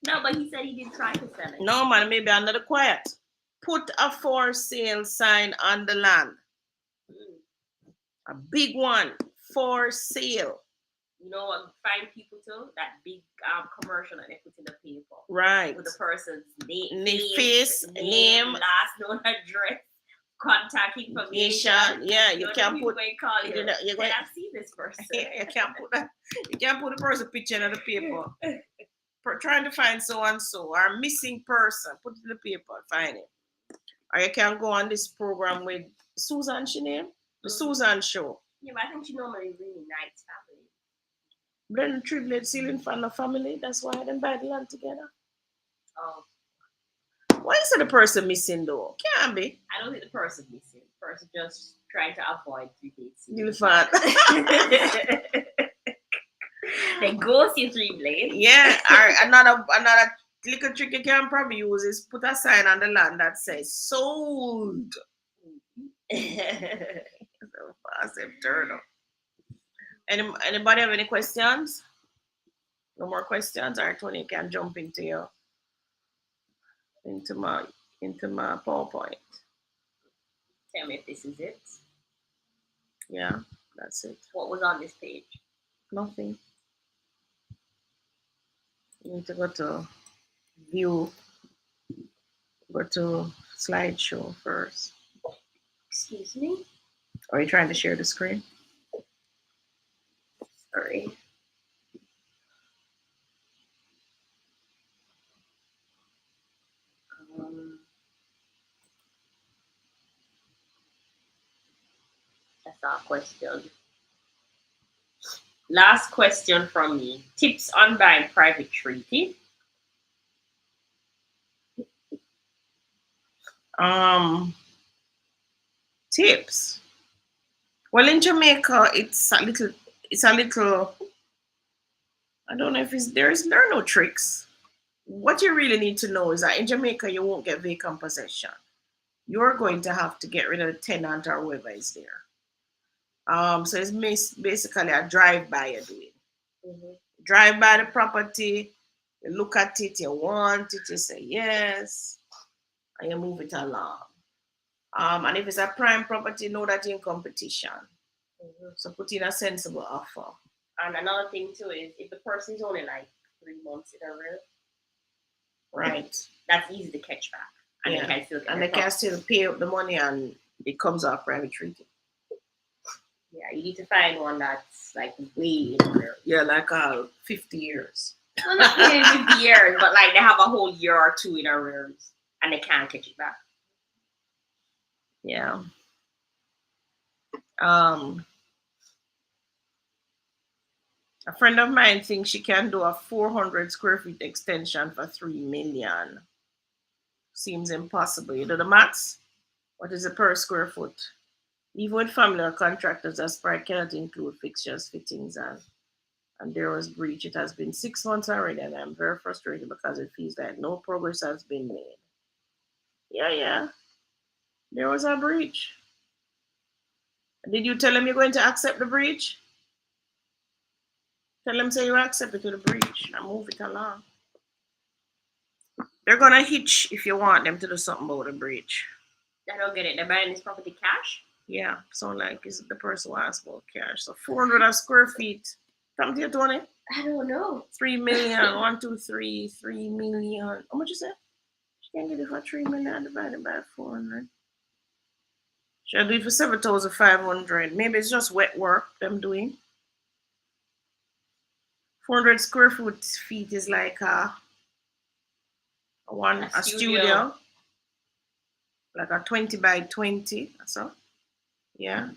No, but he said he did try to sell it. No, man, maybe another quiet. Put a for sale sign on the land. A big one. For sale. You know what? Find people too. That big commercial that they put in the paper. Right. With the person's name, name, last known address, contact information. Yeah, you can't put. Call you. I've seen this person. You can't put that. You can't put the person picture in the paper. Trying to find so and so or missing person. Put it in the paper. Find it. Or you can go on this program with Susan. She name the Susan Show. Yeah, but I think she normally really nice family. Blended triplet ceiling fan of family. That's why they buy the land together. Oh. Why is it the person missing though? Can't be. I don't think the person missing. The person just trying to avoid 3 dates. You fan. They go see 3 blades. Yeah, or another little trick you can probably use is put a sign on the land that says sold. Massive turtle. Anybody have any questions? No more questions? Or Tony can jump into my PowerPoint. Tell me if this is it. Yeah, that's it. What was on this page? Nothing. You need to go to view, go to slideshow first. Excuse me? Are you trying to share the screen? Sorry. That's our question. Last question from me. Tips on buying private treaty. Tips. Well, in Jamaica, it's a little. I don't know if there are no tricks. What you really need to know is that in Jamaica, you won't get vacant possession. You're going to have to get rid of the tenant or whoever is there. So it's basically a drive-by you're doing. Mm-hmm. Drive by the property, you look at it, you want it, you say yes, and you move it along. And if it's a prime property, know that you're in competition. Mm-hmm. So put in a sensible offer. And another thing too is if the person is only like 3 months in arrears, right? That's easy to catch back, and they can still pay up the money, and it comes off private treaty. Yeah, you need to find one that's like way in arrears. Yeah, like 50 years. Well, not really 50 years, but like they have a whole year or 2 in arrears, and they can't catch it back. Yeah. A friend of mine thinks she can do a 400 square feet extension for 3 million. Seems impossible. You do the maths? What is it per square foot? Even with family or contractors, Aspire cannot include fixtures, fittings, and there was breach. It has been 6 months already, and I'm very frustrated because it feels like no progress has been made. Yeah. There was a breach. Did you tell him you're going to accept the breach? Tell them say you accept it to the breach and move it along. They're gonna hitch if you want them to do something about the breach. I don't get it. They're buying this property cash? Yeah, so like is the person who asks about cash. So 400 square feet. Come to you, Tony. I don't know. 3 million. 1, 2, 3. 3 million. How much you say? She can get it for 3 million divided by 400. Should I do it for 7,500? Maybe it's just wet work them doing. 400 square feet is like a studio. Like a 20 by 20. So, yeah.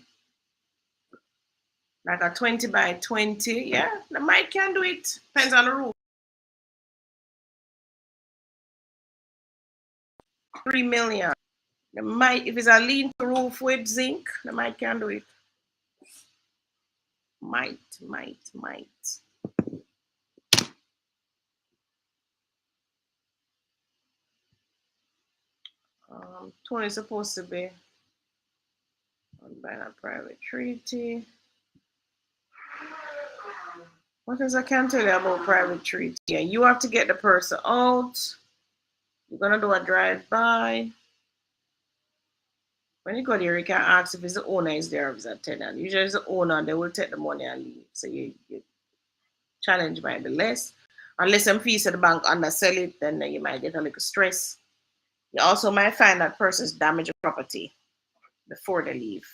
Like a 20 by 20. Yeah, the mic can do it. Depends on the roof. 3 million. The mic, if it's a lean roof with zinc, the mic can do it. Might. 20 is supposed to be on by a private treaty. What else I can tell you about private treat? Yeah, you have to get the person out. You're gonna do a drive-by. When you go there, you can ask if it's the owner is there or if it's a tenant. Usually it's the owner, they will take the money and leave. So you challenge might be less. Unless some fees at the bank undersell it, then you might get a little stress. You also might find that person's damage property before they leave,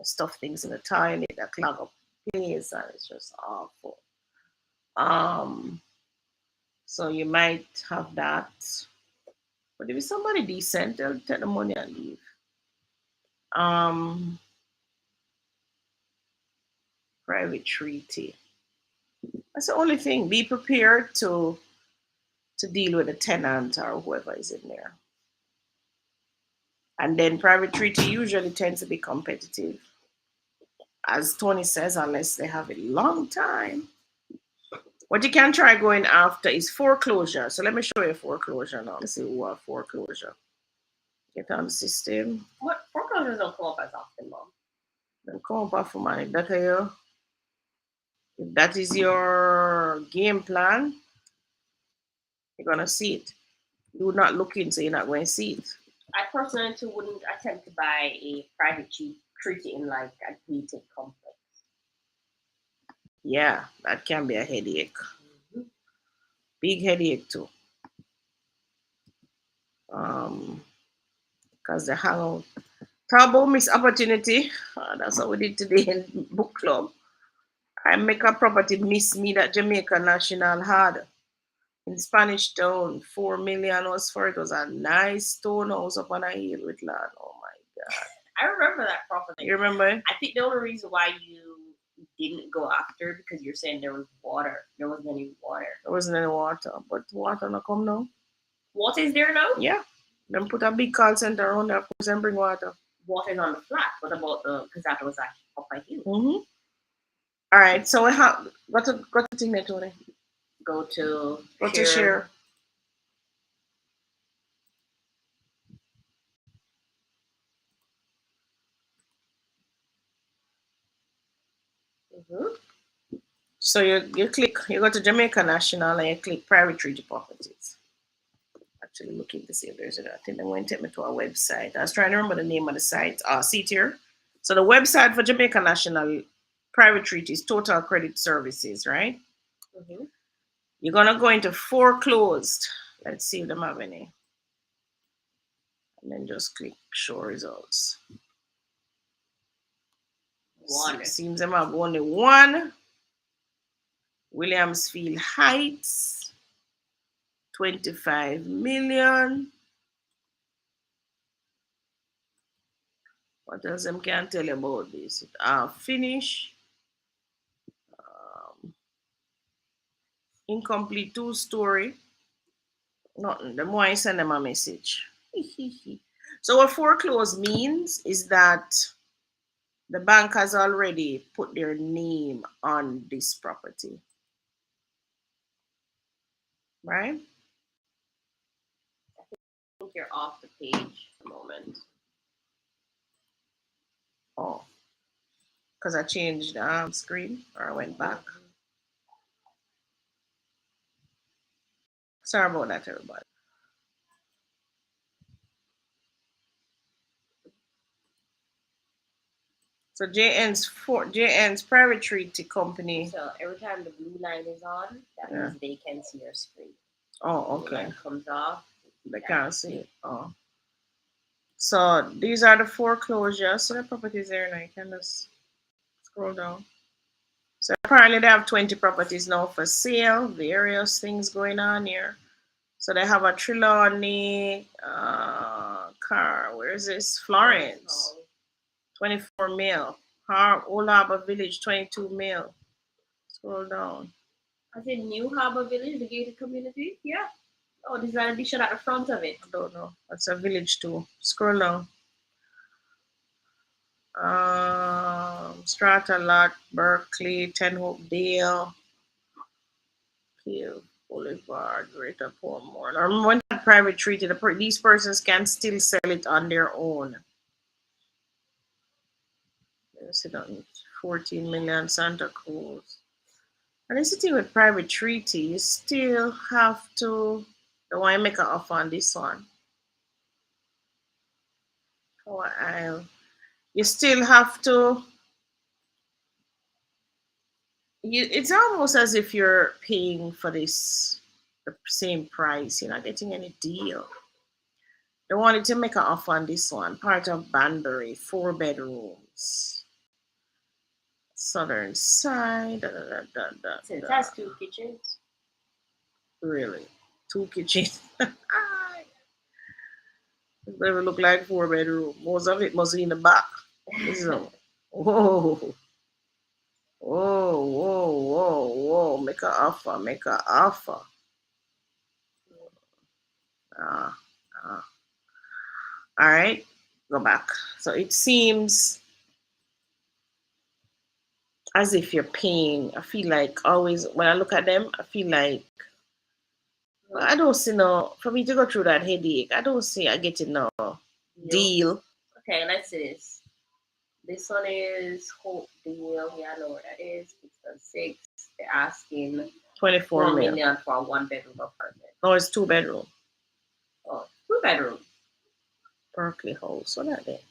stuff things in the toilet that clog up place and it's just awful. Um, so you might have that. But if it's somebody decent, they'll take the money and leave. Um, Private treaty. That's the only thing. Be prepared to deal with the tenant or whoever is in there. And then private treaty usually tends to be competitive. As Tony says, unless they have a long time. What you can try going after is foreclosure. So let me show you foreclosure now. Let's see what foreclosure. Get on the system. What foreclosures don't come up as often, Mom? Then come up for money. If that is your game plan, you're gonna see it. You're not looking, so you're not going to see it. I personally too wouldn't attempt to buy a private treaty in like a gated complex. Yeah, that can be a headache. Big headache too. Because they hang out. Talk about missed opportunity. That's what we did today in book club. I make a property miss me that Jamaica National had in Spanish Town. 4 million was for it. It was a nice stone house up on a hill with land. Oh my god. I remember that property. You remember? I think the only reason why you didn't go after because you're saying there was water. There wasn't any water. There wasn't any water, but water not come now. Water is there now? Yeah. Then put a big call center around there, of course, and bring water. Water's on the flat. What about because that was like up a hill? Mm-hmm. All right, so we have got to thing there, Tony. Go to share. Mm-hmm. So you go to Jamaica National and you click private treaty properties. Actually looking to see if there's I think they're going to take me to a website. I was trying to remember the name of the site. See it here. So the website for Jamaica National private treaty is Total Credit Services, right? Mm-hmm. You're gonna go into foreclosed. Let's see if they have any. And then just click show results. One. Seems them have only one. Williamsfield Heights, 25 million. What else I can tell you about this? Finish. Incomplete 2-story. Nothing. The more I send them a message. So what foreclose means is that the bank has already put their name on this property. Right? I think you're off the page at the moment. Oh. Because I changed the screen or I went back. Sorry about that, everybody. So JN's private treaty company. So every time the blue line is on, that means they can see your screen. Oh, okay. The blue line comes off. They can't see it. Oh. So these are the foreclosures. So the properties there now. You can just scroll down. So apparently they have 20 properties now for sale. Various things going on here. So they have a Trelawney car. Where is this? Florence. 24 mil. Old Harbor Village, 22 mil. Scroll down. I said New Harbor Village, the gated community? Yeah. Oh, there's an addition at the front of it. I don't know. That's a village too. Scroll down. Strata Lot, Berkeley, Ten Hope Dale, Kill, Boulevard, Greater Portmore. I remember when that private treaty, these persons can still sell it on their own. Let's see that 14 million Santa Cruz. And it's the thing with private treaty, you still have to, the one you make an offer on this one. Oh, you still have to, it's almost as if you're paying for this the same price. You're not getting any deal. They wanted to make an offer on this one, part of Banbury, 4 bedrooms. Southern side. So it has 2 kitchens. Really? 2 kitchens. It never look like 4 bedroom. Most of it must be in the back. So, whoa, whoa, whoa, whoa, whoa. Make an offer, make an offer. Ah, ah. All right, go back. So it seems as if you're paying. I feel like always when I look at them, I feel like I don't see no for me to go through that headache. I don't see I getting no Deal. deal. Okay, let's see this. This one is Hope Deal. Yeah, I know what that is. It's on 6. They're asking 24 4 mil. million for a 1 bedroom apartment. No, it's 2 bedroom. Oh, 2 bedroom. Berkeley House. What are they? Let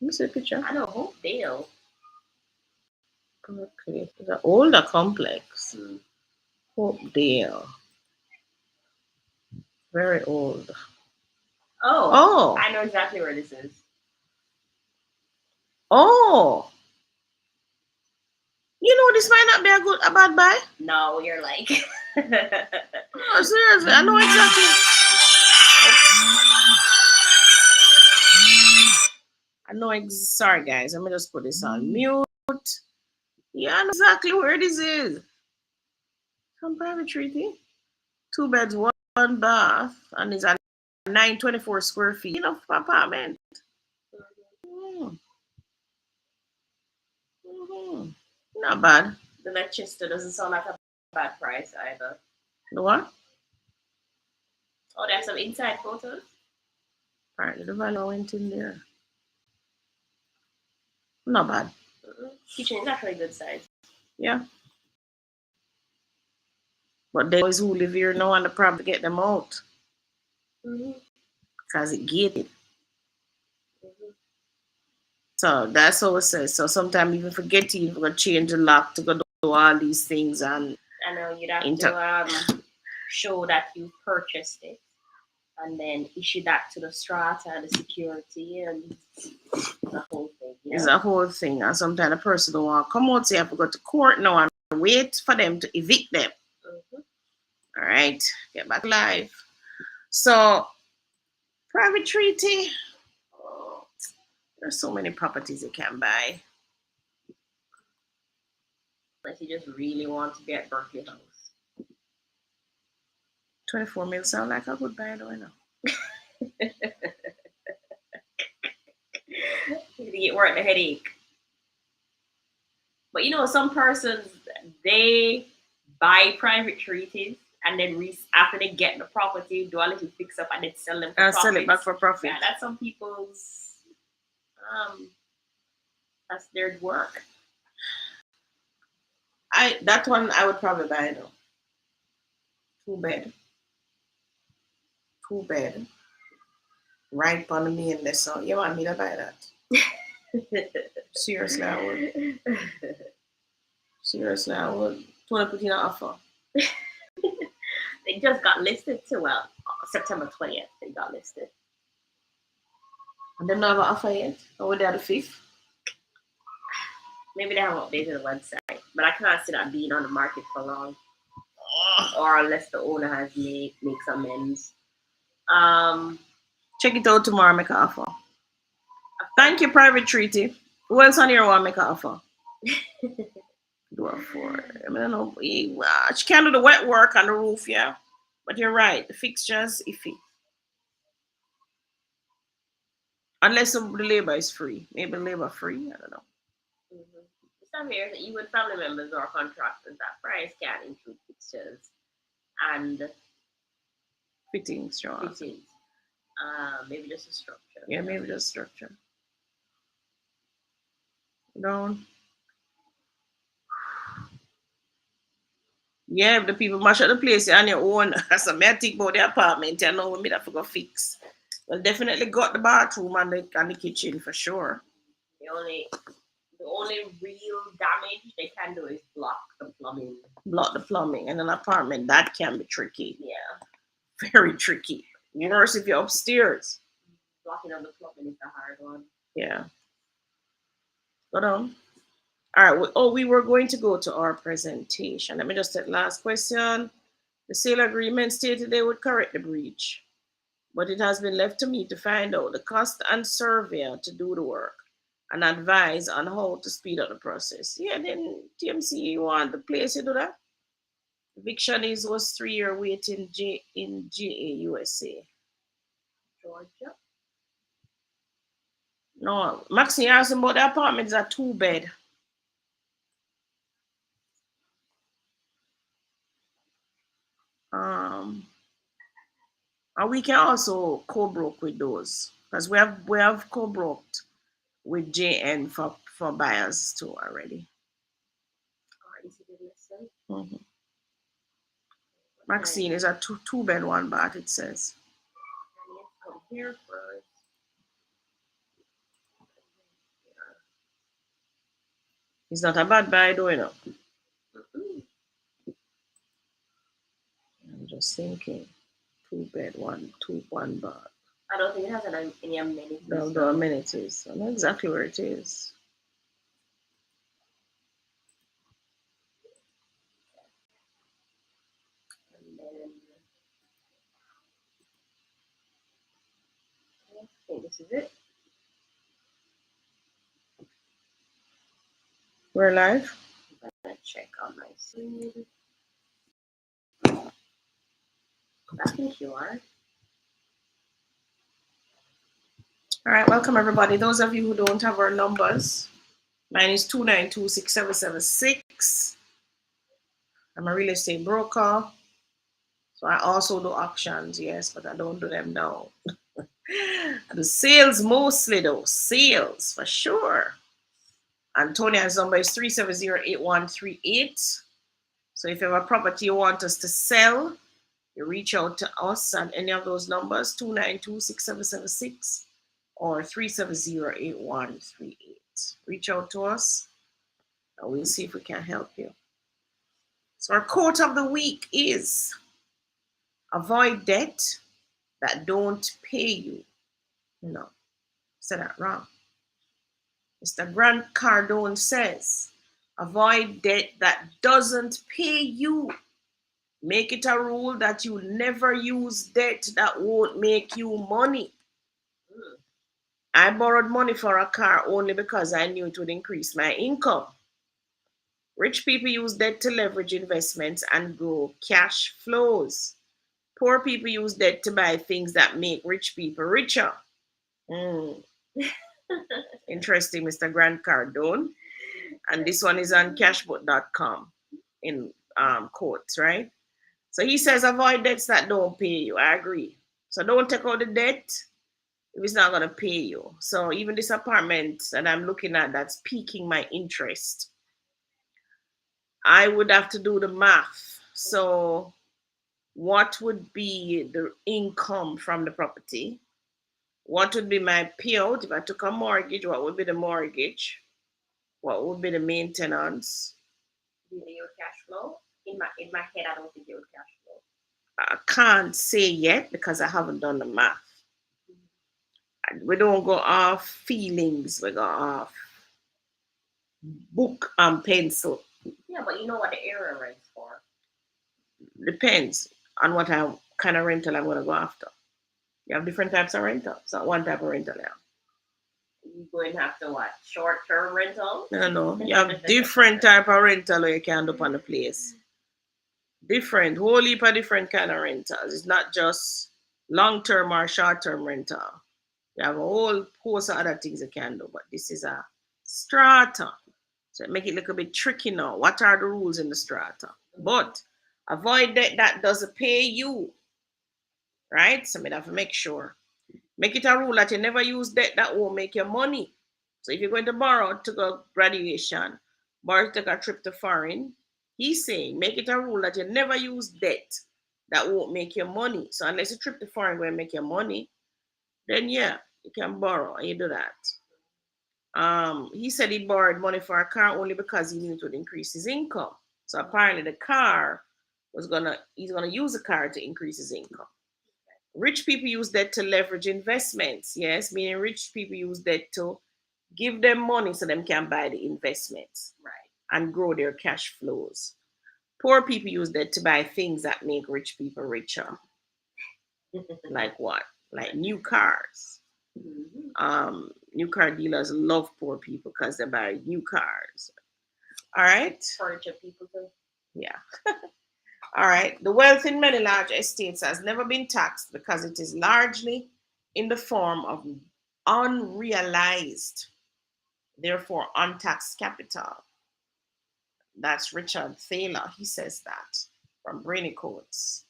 me see the picture. I know Hope Deal. Berkeley. It's an older complex. Hmm. Hopedale. Very old. Oh, Oh. I know exactly where this is. Oh. You know this might not be a bad buy. No, you're like. Oh, seriously, I know exactly. I know. Sorry, guys. Let me just put this on mute. Yeah, I know exactly where this is. Some private treaty. 2 beds, one bath, and it's a 924 square feet. Enough apartment. Mm, mhm. Not bad. The Leicester doesn't sound like a bad price either. The what? Oh, they have some inside photos. Apparently the value went in there. Not bad. Kitchen is actually good size. Yeah. But the boys who live here now and the probably get them out. Mm-hmm. Because it gated. Mm-hmm. So that's how it says. So sometimes even forgetting you're gonna change the lock to go do all these things and I know you'd have inter to show that you purchased it and then issue that to the strata, the security, and the whole thing. it's a whole thing. And sometimes the person don't want to come out, so you have to go to court now and wait for them to evict them. Mm-hmm. All right, get back live. So private treaty. Oh, there's so many properties you can buy. Unless you just really want to be at Berkeley House. 24 mil sound like a good buy, though, I know. You get work the headache. But you know, some persons they buy private treaties and then after they get the property, do a little fix up and then sell them for And sell it profits. back for profit. Yeah, that's some people's that's their work. That one I would probably buy though. 2 bed. 2 bed. Right on me in this song. You want me to buy that? Seriously, I would. Seriously, I would. Want to put in an offer. They just got listed too. Well, September 20th they got listed. And them not have an offer yet? Or were they at the 5th? Maybe they haven't updated the website, but I cannot see that being on the market for long, or unless the owner has makes amends. Check it out tomorrow. Make an offer. Thank you, private treaty. Who else on here want to make an offer? Do it for. I mean, I don't know. She can't do the wet work on the roof, yeah. But you're right. The fixtures iffy. Unless the labor is free. Maybe labor free. I don't know. Mm-hmm. Some here that you with family members or contractors that price can include fixtures and Fittings, sure. fittings. Maybe just a structure. Yeah, maybe just structure. Down. Yeah, if the people mash up the place on your own, that's a me think about the apartment, you know, we have to go fix. Well, definitely got the bathroom and the kitchen for sure. The only the only real damage they can do is block the plumbing. Block the plumbing in an apartment. That can be tricky. Yeah. Very tricky. Worse if you're upstairs. Blocking on the plumbing is a hard one. Yeah. But all right. We were going to go to our presentation. Let me just take the last question. The sale agreement stated they would correct the breach, but it has been left to me to find out the cost and surveyor to do the work and advise on how to speed up the process. Yeah, then TMC, you want the place to do that? Eviction is was 3 year wait in GA USA. Georgia. No, Maxine asking about the apartments are 2 bed. Um, and we can also co-broke with those because we have co-broked with JN for buyers too already. Easy to listen. Mm-hmm. Maxine is a two bed 1 bath. It says. I need to come here first. It's not a bad buy though, you know. I'm just thinking, 2 bed, 1 bath. I don't think it has any amenities. The amenities. I know exactly where it is. And then I think this is it. We're live. I'm gonna check on my screen. I think you are. All right, welcome everybody. Those of you who don't have our numbers, mine is 2926776. I'm a real estate broker. So I also do auctions, yes, but I don't do them now. I do sales mostly though. Sales for sure. Antonia's number is 3708138. So if you have a property you want us to sell, you reach out to us at any of those numbers, 2926776 or 3708138. Reach out to us and we'll see if we can help you. So our quote of the week is avoid debt that don't pay you. No, said that wrong. Mr. Grant Cardone says, avoid debt that doesn't pay you. Make it a rule that you never use debt that won't make you money. I borrowed money for a car only because I knew it would increase my income. Rich people use debt to leverage investments and grow cash flows. Poor people use debt to buy things that make rich people richer. Interesting, Mr. Grant Cardone. And this one is on cashbook.com in quotes, right? So he says avoid debts that don't pay you. I agree. So don't take out the debt if it's not going to pay you. So even this apartment that I'm looking at that's piquing my interest, I would have to do the math. So what would be the income from the property? What would be my payout? If I took a mortgage, what would be the mortgage? What would be the maintenance? Do you cash flow? In my head, I don't think you would cash flow. I can't say yet because I haven't done the math. We don't go off feelings, we go off book and pencil. Yeah, but you know what the area rent's for. Depends on what kind of rental I'm going to go after. You have different types of rental. It's not one type of rental now. You're going to have to what? Short-term rental? No. You have different type of rental you can do on the place. Different, whole heap of different kind of rentals. It's not just long-term or short-term rental. You have a whole host of other things you can do, but this is a strata. So it make it look a bit tricky now. What are the rules in the strata? But avoid debt that doesn't pay you. Right? So we have to make sure. Make it a rule that you never use debt that won't make you money. So if you're going to borrow to go graduation, borrow to take a trip to foreign, He's saying make it a rule that you never use debt that won't make you money. So unless you trip to foreign where make your money, then yeah, you can borrow and you do that. He said he borrowed money for a car only because he knew it would increase his income. So apparently the car he's gonna use the car to increase his income. Rich people use debt to leverage investments. Yes, meaning rich people use debt to give them money so them can buy the investments Right. and grow their cash flows. Poor people use debt to buy things that make rich people richer. Like what? Like new cars. New car dealers love poor people because they buy new cars. All right. Furniture people too. Yeah. All right. The wealth in many large estates has never been taxed because it is largely in the form of unrealized, therefore untaxed capital. That's Richard Thaler. He says that from Brainy Codes.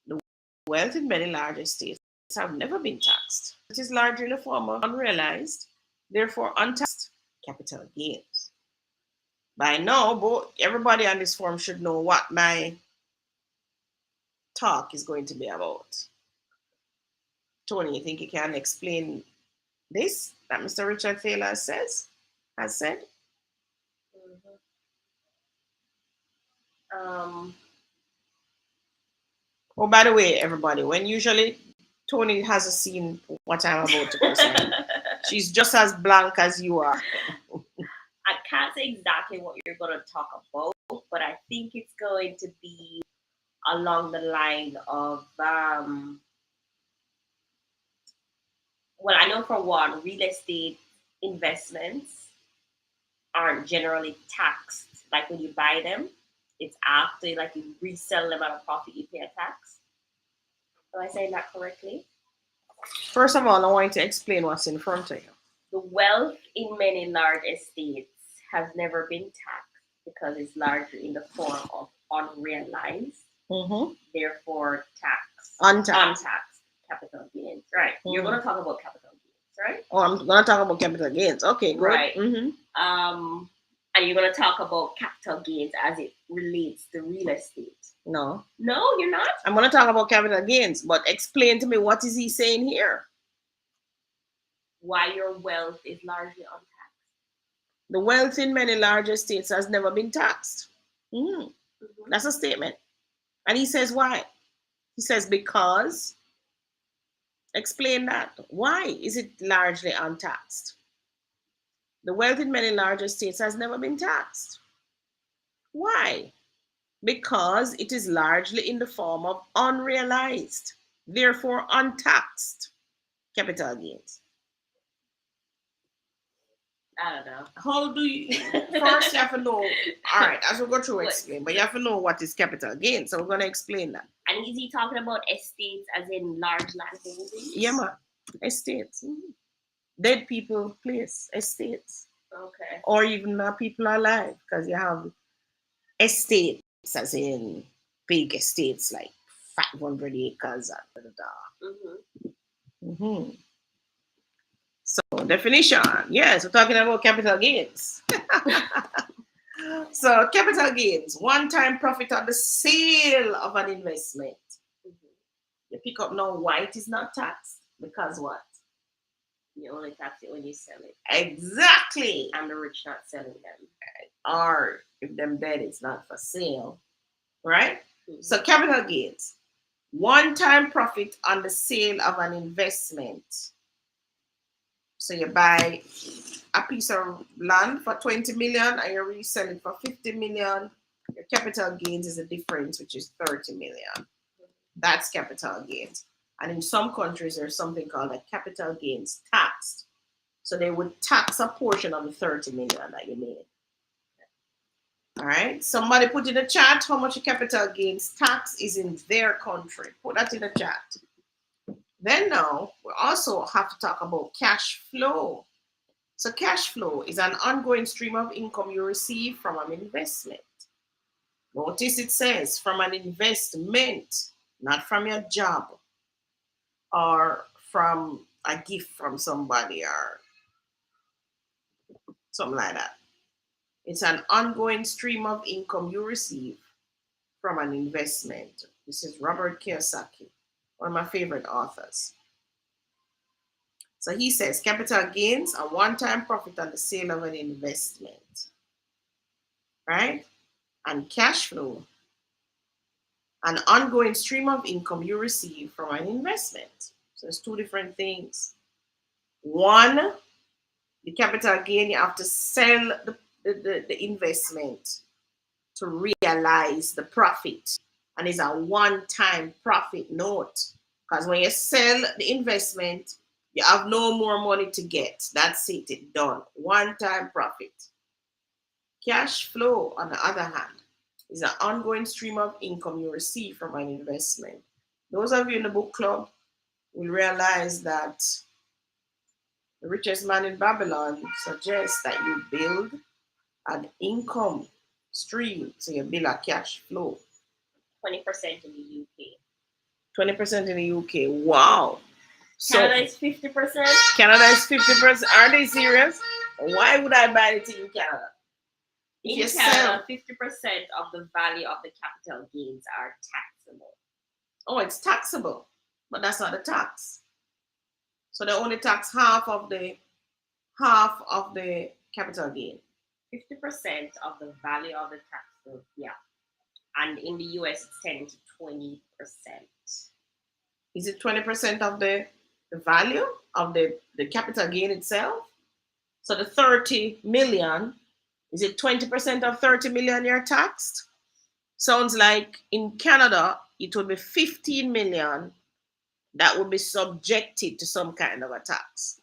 The wealth in many large estates have never been taxed. It is largely in the form of unrealized, therefore untaxed capital gains. By now, everybody on this forum should know what my talk is going to be about. Tony, you think you can explain this that Mr. Richard Thaler has said? Um, Oh, by the way, everybody, when usually Tony has a scene what I'm about to present, she's just as blank as you are. I can't say exactly what you're going to talk about, but I think it's going to be along the line of, well, I know for one, real estate investments aren't generally taxed. Like when you buy them, it's after, like you resell them at a profit, you pay a tax. Am I saying that correctly? First of all, I want you to explain what's in front of you. The wealth in many large estates has never been taxed because it's largely in the form of unrealized, therefore untaxed capital gains. Right. You're going to talk about capital gains, right? Oh, I'm going to talk about capital gains. Okay, good. Right. And you're going to talk about capital gains as it relates to real estate. No. No, you're not? I'm going to talk about capital gains, but explain to me what is he saying here? Why your wealth is largely untaxed. The wealth in many large estates has never been taxed. That's a statement. And he says why? He says because. Explain that. Why is it largely untaxed? The wealth in many large estates has never been taxed. Why? Because it is largely in the form of unrealized, therefore untaxed capital gains. I don't know. How do you first you have to know, all right, as we go through explain, but you have to know what is capital gain. So we're gonna explain that. And is he talking about estates as in large land holdings? Yeah, man. Estates. Dead people place, estates. Okay. Or even people alive, because you have estates as in big estates like 500 acres and So definition, yes, we're talking about capital gains. So capital gains, one-time profit on the sale of an investment. You pick up now why it is not taxed, because what? You only tax it when you sell it. Exactly. And the rich not selling them. Or if them dead, it's not for sale. Right? So capital gains, one-time profit on the sale of an investment. So you buy a piece of land for 20 million and you resell it for 50 million. Your capital gains is the difference, which is 30 million. That's capital gains. And in some countries, there's something called a capital gains tax. So they would tax a portion of the 30 million that you made. All right. Somebody put in the chat how much capital gains tax is in their country. Put that in the chat. Then now, we also have to talk about cash flow. So cash flow is an ongoing stream of income you receive from an investment. Notice it says from an investment, not from your job or from a gift from somebody or something like that. It's an ongoing stream of income you receive from an investment. This is Robert Kiyosaki, one of my favorite authors. So he says capital gains are one-time profit on the sale of an investment, right? And cash flow, an ongoing stream of income you receive from an investment. So it's two different things. One, the capital gain, you have to sell the investment to realize the profit. And it's a one-time profit note. Because when you sell the investment, you have no more money to get. That's it, it's done. One-time profit. Cash flow, on the other hand, is an ongoing stream of income you receive from an investment. Those of you in the book club will realize that the richest man in Babylon suggests that you build an income stream. So you build a cash flow. 20% in the UK. 20% in the UK. Wow. Canada is 50%. Canada is 50%. Are they serious? Why would I buy it in Canada? In Canada, 50% of the value of the capital gains are taxable. Oh, it's taxable, but that's not the tax. So they only tax half of the capital gain. 50% of the value of the taxable, yeah. And in the US, it's 10 to 20%. Is it 20% of the value of the capital gain itself? So the 30 million, is it 20% of 30 million you're taxed? Sounds like in Canada, it would be 15 million that would be subjected to some kind of a tax.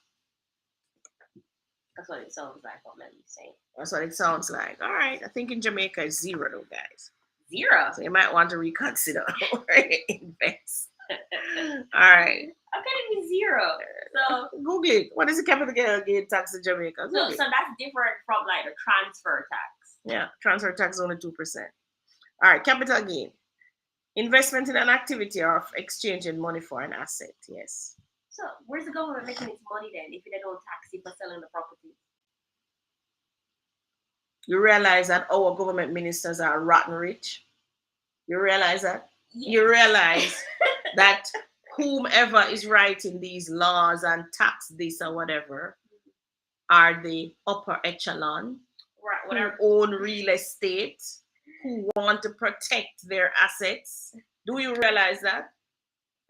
That's what it sounds like, what Melly's saying. That's what it sounds like. All right. I think in Jamaica it's zero though, guys. Zero? So you might want to reconsider or invest. All right. How can it be zero? So Google it. What is the capital gain tax in Jamaica? So that's different from like the transfer tax. Yeah, transfer tax is only 2%. All right, capital gain. Investment in an activity or exchanging money for an asset. Yes. So where's the government making its money then if they don't tax you for selling the property? You realize that our government ministers are rotten rich? You realize that? Yes. You realize that whomever is writing these laws and tax this or whatever are the upper echelon, right, who own real estate, who want to protect their assets. Do you realize that?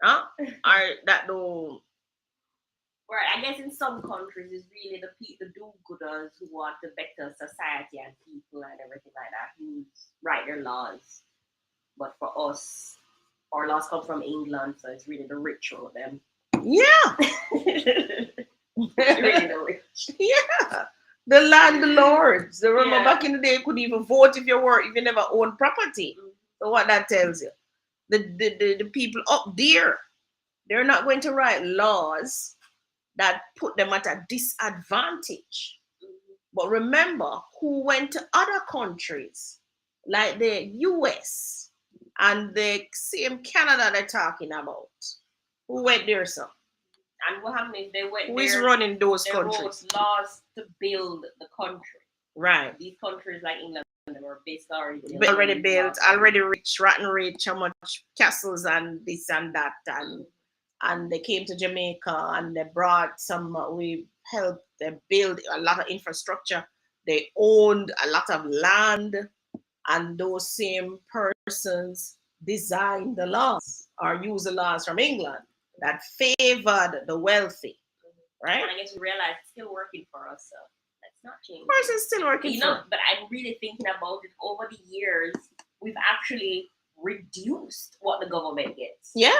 Huh? Or that no? Right, I guess in some countries it's really the do-gooders who want to better society and people and everything like that who write their laws. But for us, our laws come from England, so it's really the rich of them. Yeah. It's really the rich. Yeah. The landlords. Remember back in the day, you couldn't even vote if you never owned property. Mm-hmm. So what that tells you, the people up there, they're not going to write laws that put them at a disadvantage. Mm-hmm. But remember who went to other countries like the US and the same Canada they're talking about. Who went there, sir? And what happened is they went Who is running those countries? Wrote laws to build the country. Right. These countries like England, they were basically already built, already rich, rotten rich, how much castles and this and that. And they came to Jamaica and they brought we helped them build a lot of infrastructure. They owned a lot of land, and those same persons designed the laws or used the laws from England that favored the wealthy, right? And I guess we realize it's still working for us, so let's not change. Of course, it's still working for us. But I'm really thinking about it. Over the years, we've actually reduced what the government gets. Yeah.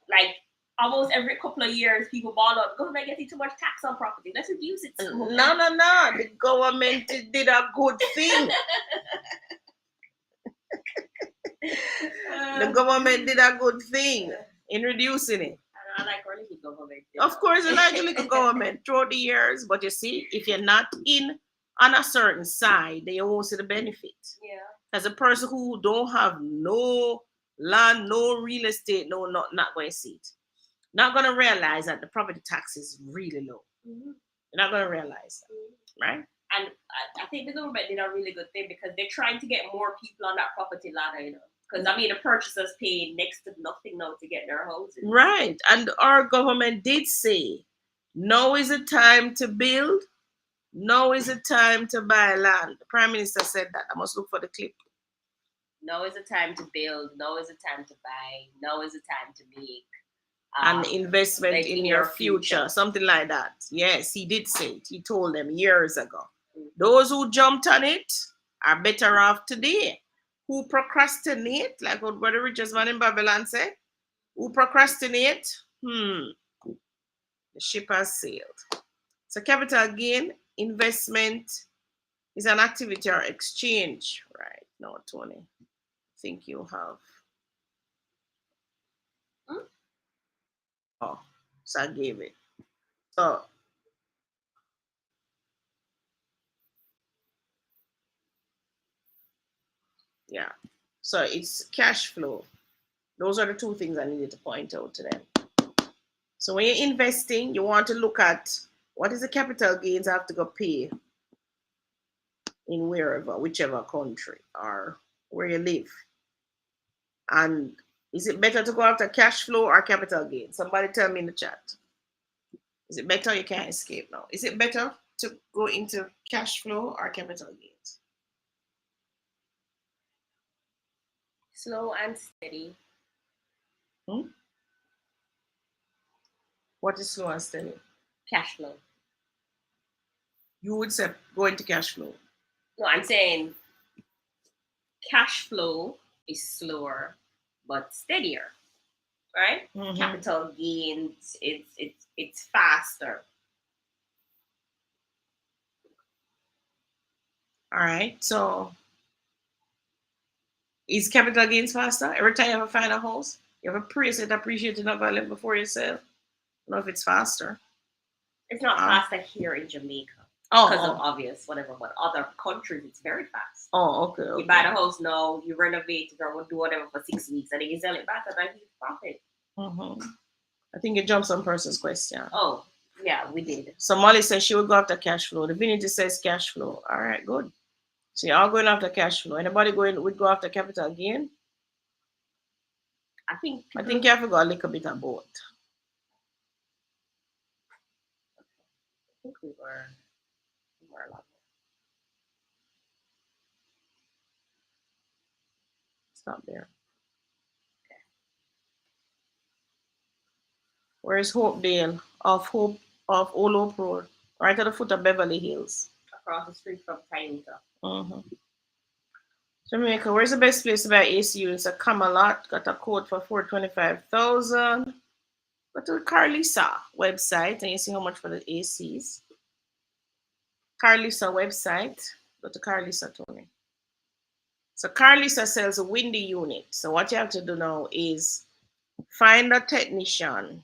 Like almost every couple of years, people ball up, government getting too much tax on property. Let's reduce it. No. The government did a good thing. The government did a good thing in reducing it. I like our little government. Of course, I like a little government throughout the years, but you see, if you're not in on a certain side, then you won't see the benefit. Yeah. As a person who don't have no land, no real estate, not going to see it. Not going to realize that the property tax is really low. Mm-hmm. You're not going to realize that, right? And I think the government did a really good thing because they're trying to get more people on that property ladder, you know. Because I mean, the purchasers pay next to nothing now to get their houses. Right. And our government did say, now is the time to build, now is the time to buy land. The Prime Minister said that. I must look for the clip. Now is the time to build. Now is the time to buy. Now is the time to make An investment like in your future, something like that. Yes, he did say it. He told them years ago. Mm-hmm. Those who jumped on it are better off today. Who procrastinate, like what Brother Richards man in Babylon said, who procrastinate, the ship has sailed. So capital gain investment is an activity or exchange, right? No, Tony, I think you have. Oh, so I gave it. So yeah, so it's cash flow. Those are the two things I needed to point out to them. So when you're investing, you want to look at what is the capital gains I have to go pay in wherever, whichever country or where you live. And is it better to go after cash flow or capital gain? Somebody tell me in the chat. Is it better? You can't escape now. Is it better to go into cash flow or capital gains? slow and steady. What is slow and steady? Cash flow. You would say go into cash flow. No, I'm saying cash flow is slower but steadier, right? Mm-hmm. Capital gains, it's faster. All right. So is capital gains faster? Every time you ever find a house, you have a price that appreciated enough value before you sell. I don't know if it's faster. It's not faster here in Jamaica Oh, because of obvious whatever, but other countries it's very fast. Oh, okay. You buy the house now, you renovate it or do whatever for 6 weeks, and then you sell it back at a huge profit. Mm-hmm. I think you jumped some person's question. Oh, yeah, we did. So Molly says she would go after cash flow. Divinity says cash flow. All right, good. So you're all going after cash flow. Anybody would go after capital gain? I think you have to go a little bit of both. I think we were a lot. Stop there. Okay. Where's Hopedale? Off Old Hope Road, right at the foot of Beverly Hills. Across the street from Tainta. Mm-hmm. Jamaica, where's the best place to buy AC units? A Camelot, got a quote for $425,000. Go to the Carlisa website and you see how much for the ACs. Carlisa website. Go to Carlisa, Tony. So Carlisa sells a windy unit. So what you have to do now is find a technician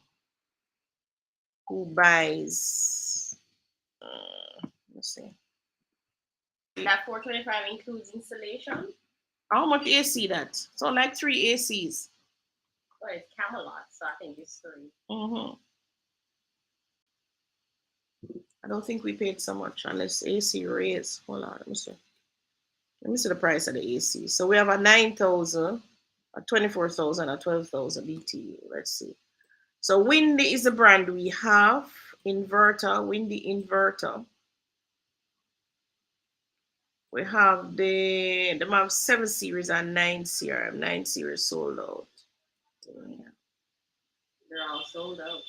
who buys. Let's see. That 425 includes installation. How much AC that? So like 3 ACs. Oh, it's Camelot, so I think it's 3. Mm-hmm. I don't think we paid so much unless AC raised. Hold on, let me see. Let me see the price of the AC. So we have a 9,000, a 24,000, a 12,000 BTU. Let's see. So Windy is the brand we have. Inverter, Windy inverter. We have the 7 series and 9 series. 9 series sold out. Yeah. They're all sold out.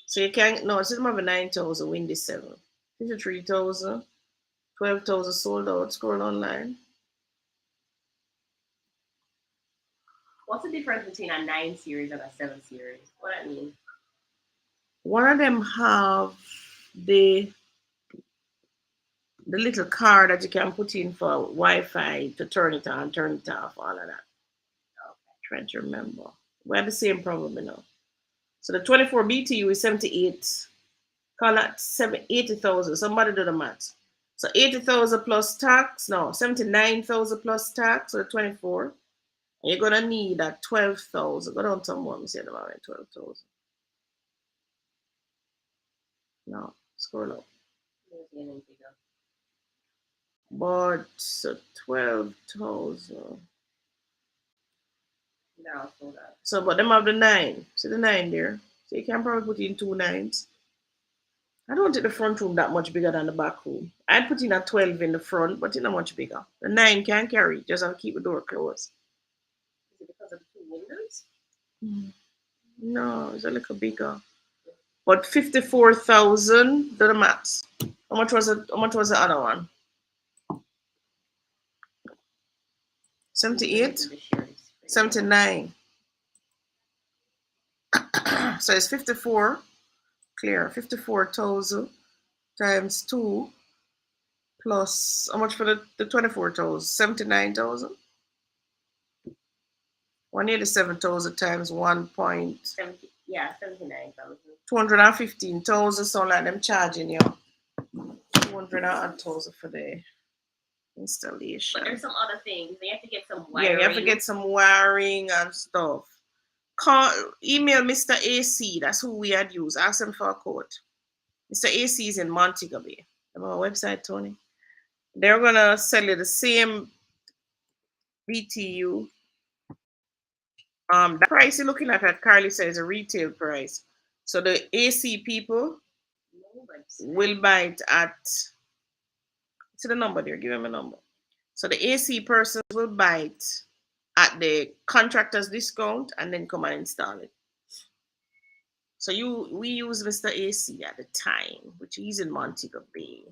So you can't, no, it's just have a 9,000 Windy 7. 53,000, 12,000 sold out. Scroll online. What's the difference between a 9 series and a 7 series? What I mean? One of them have the little card that you can put in for Wi-Fi to turn it on, turn it off, all of that. Okay. Trying to remember. We have the same problem, you know. So the 24 BTU is 78. Call that 80,000. Somebody do the math. So 80,000 plus tax. No, 79,000 plus tax. So the 24. And you're gonna need that 12,000. Go down some more. Let me see about 12,000. No, scroll up. But 12,000. Now, so that. So, but them have the 9. See the 9 there? So you can probably put in 2 9s. I don't think the front room that much bigger than the back room. I'd put in a 12 in the front, but it's not much bigger. The 9 can carry, just have to keep the door closed. Is it because of the 2 windows? No, it's a little bigger. But 54,000 to the max. How much was it? How much was the other one? 78? 79. So it's 54. Clear. 54,000 times 2 plus how much for the 24,000? 79,000? 187,000 times 1 point. 70, yeah, 79,000. 215,000. So like them charging you 200,000 for the installation. But there's some other things. They have to get some wiring. Yeah, you have to get some wiring and stuff. Call, email Mr. AC. That's who we had used. Ask him for a quote. Mr. AC is in Montego Bay. Have our website, Tony. They're gonna sell you the same BTU. That price you're looking at Carly says a retail price. So the AC people will buy it at. See the number there. Give him a number. So the AC persons will buy it at the contractor's discount and then come and install it. So we use Mr. AC at the time, which is in Montego Bay.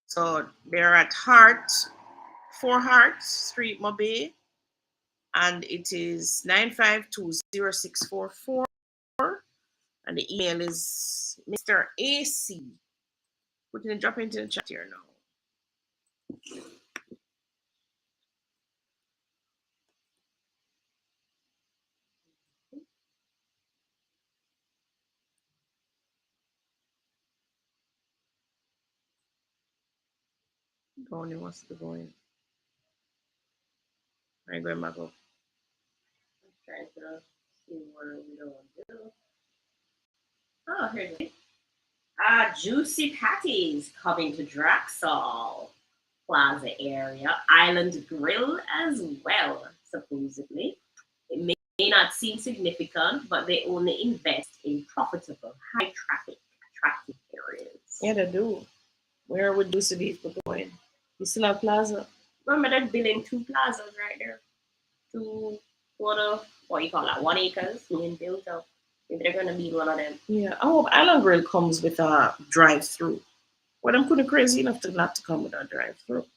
So they're at 4 Hart Street, Mobay, and it is 9520644. And the email is Mr. AC. We're gonna drop into the chat here now. Tony wants to go in. I go, Marco. I'm trying to see what we don't do. Oh, here's it. Juicy patties coming to Draxall Plaza area. Island Grill as well, supposedly. It may not seem significant, but they only invest in profitable, high traffic, attractive areas. Yeah, they do. Where would Juicy Beef be going? You still have Plaza? Remember, they're building 2 plazas right there. 2 quarter, what you call that, 1 acres being built up. Maybe they're gonna be one of them. Yeah, I hope Island Grill comes with a drive-through. Well, I'm pretty crazy enough to not to come with a drive-through.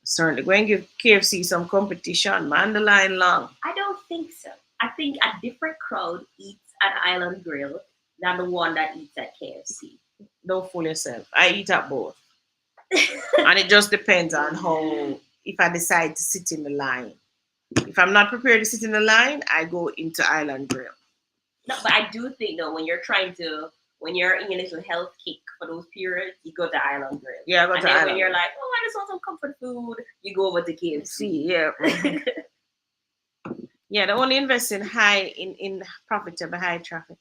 Certainly, go and give KFC some competition. Man, the line long. I don't think so. I think a different crowd eats at Island Grill than the one that eats at KFC. Don't fool yourself. I eat at both. And it just depends on how, if I decide to sit in the line. If I'm not prepared to sit in the line, I go into Island Grill. No, but I do think though, when you're in a little health kick for those periods, you go to Island Grill. Yeah, I go and to then Island. When you're like, oh, I just want some comfort food, you go over to KFC. Yeah. Yeah, they only invest in in profitable high traffic.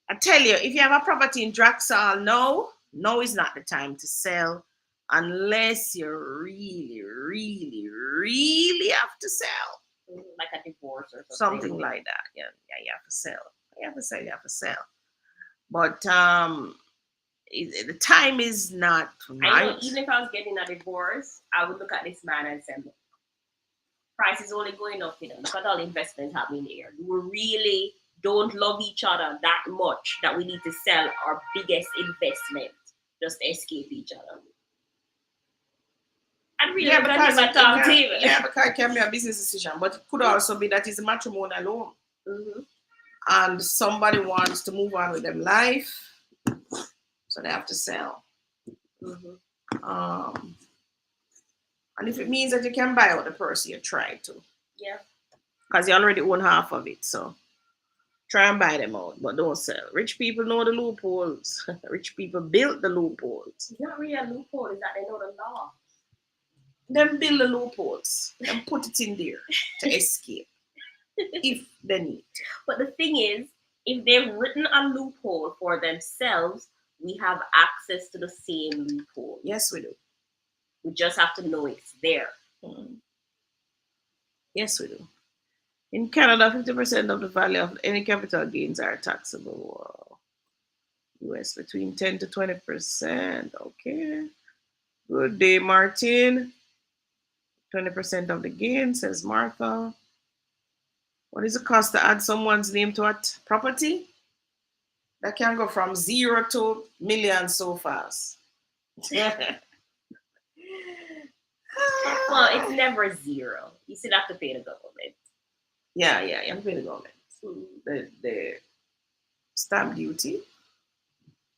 I tell you, if you have a property in Draxall, no is not the time to sell unless you really, really, really have to sell. Like a divorce or something like that. Yeah, you have to sell. You have to sell. But the time is not right. I know, even if I was getting a divorce, I would look at this man and say, price is only going up, look at all the investments happening here. We really don't love each other that much that we need to sell our biggest investment just to escape each other. Yeah, because it can be a business decision, but it could also be that it's a matrimonial loan. Mm-hmm. And somebody wants to move on with their life, so they have to sell. Mm-hmm. And if it means that you can buy out the person, you try to. Yeah. Because you already own half of it, so try and buy them out, but don't sell. Rich people know the loopholes. Rich people build the loopholes. It's not really a loophole, it's that they know the law. Them build the loopholes and put it in there to escape if they need. But the thing is, if they've written a loophole for themselves, we have access to the same loophole. Yes, we do. We just have to know it's there. Mm. Yes, we do. In Canada, 50% of the value of any capital gains are taxable. Wow. US between 10 to 20%. Okay. Good day, Martin. 20% of the gain, says Martha. What is the cost to add someone's name to a property? That can go from 0 to millions so fast. Well, it's never zero. You still have to pay the government. Yeah, you have to pay the government. The stamp duty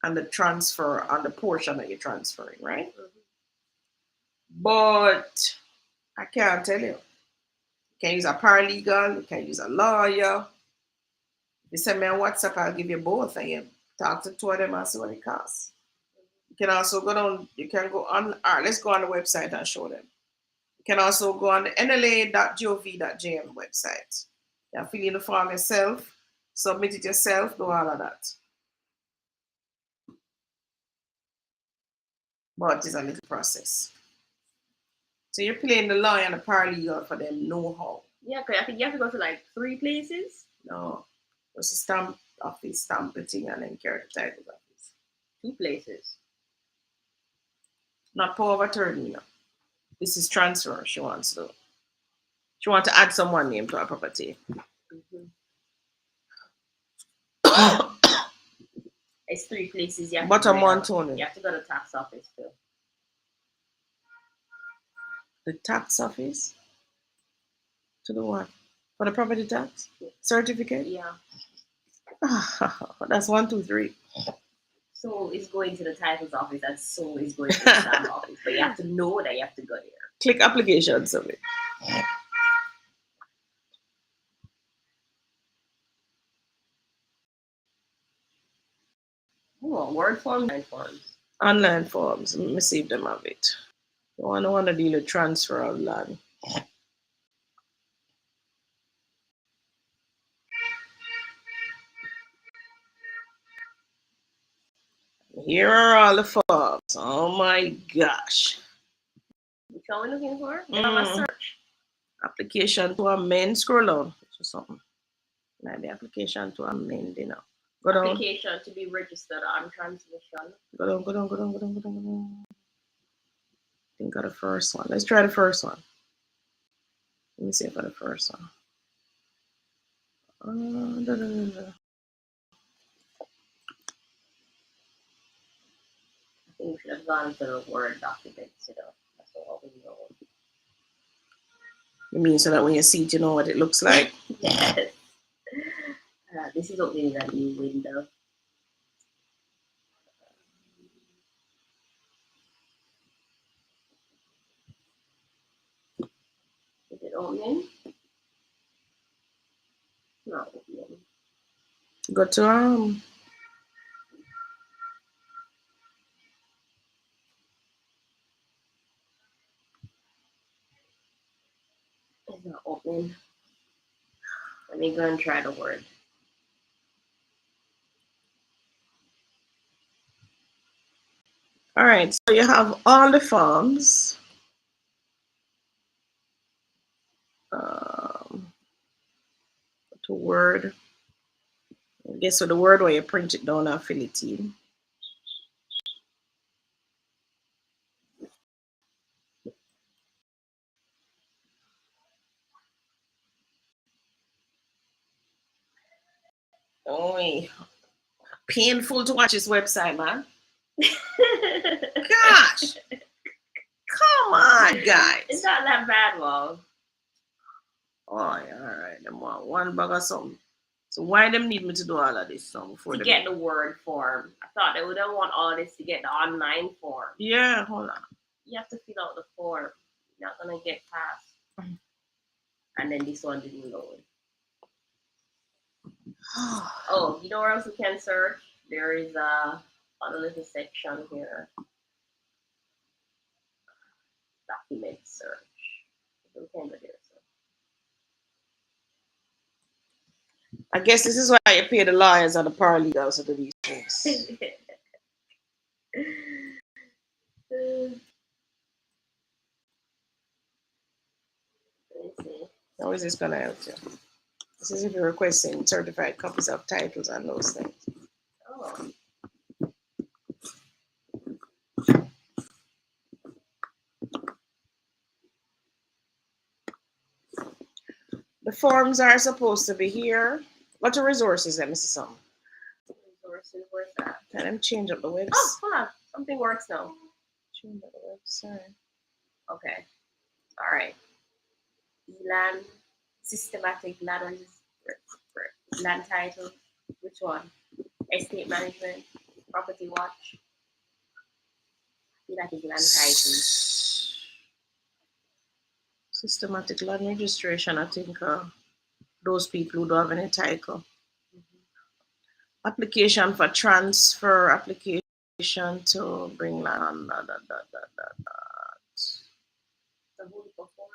and the transfer on the portion that you're transferring, right? But I can't tell you. You can use a paralegal, you can use a lawyer. If you send me on WhatsApp, I'll give you both and you talk to two of them and see what it costs. You can also go down, you can go on, all right, let's go on the website and show them. You can also go on the nla.gov.jm website. You fill in the form yourself, submit it yourself, do all of that. But it's a little process. So you're playing the lawyer and the paralegal for them know-how. Yeah, because I think you have to go to like 3 places. No, it's a stamp office, stamp the thing, and then carry the title office. 2 places. Not power of attorney, no. This is transfer she wants to. She wants to add someone name to her property. Mm-hmm. It's 3 places. You have Bottom one, to Tony. You have to go to the tax office too. The tax office? To do what? For the property tax? Certificate? Yeah. That's 1, 2, 3. So it's going to the titles office and so is going to the stamp office. But you have to know that you have to go there. Click application submit. Oh, word forms, line forms. Online forms. Let me see if them have it. You want to deal with transfer of land. Here are all the forms. Oh my gosh. Which one are we looking for? On a search. Application to amend. Scroll down or something. Like the application to amend, you know. Go down. Application to be registered on transmission. Go down, go down, go down, go down, go down, go down. Think of the first one. Let's try the first one. Let me see for the first one. Da, da, da, da. I think we should have gone to the Word documents, you know. That's what we know. You mean so that when you see it, you know what it looks like? Yes. This is opening a new window. Is it opening? Not opening. Go to It's not opening. Let me go and try the Word. All right, so you have all the forms. To Word. I guess so the Word where you print it down and fill it in. Oh, painful to watch this website, man. Gosh. Come on, guys. It's not that bad, Mom. Oh, yeah, all right. Them want one bag of something. So why them need me to do all of this before to they get the Word form? I thought they would not want all this to get the online form. Yeah, hold on. You have to fill out the form. You're not gonna get past. And then this one didn't load. Oh, you know where else we can search? There is a little section here. Document search. We can go there. I guess this is why you pay the lawyers and the paralegals to do these things. How is this gonna help you? This is if you're requesting certified copies of titles and those things. Oh. The forms are supposed to be here. What are resources? Let me see some. Resources, where's that? Let them change up the website. Oh, hold on. Something works now. Change up the website. Okay. All right. Land, systematic land, land title. Which one? Estate management, property watch. I feel like it's land titles. Systematic land registration. I think those people who don't have any title. Application for transfer, application to bring land. The whole form.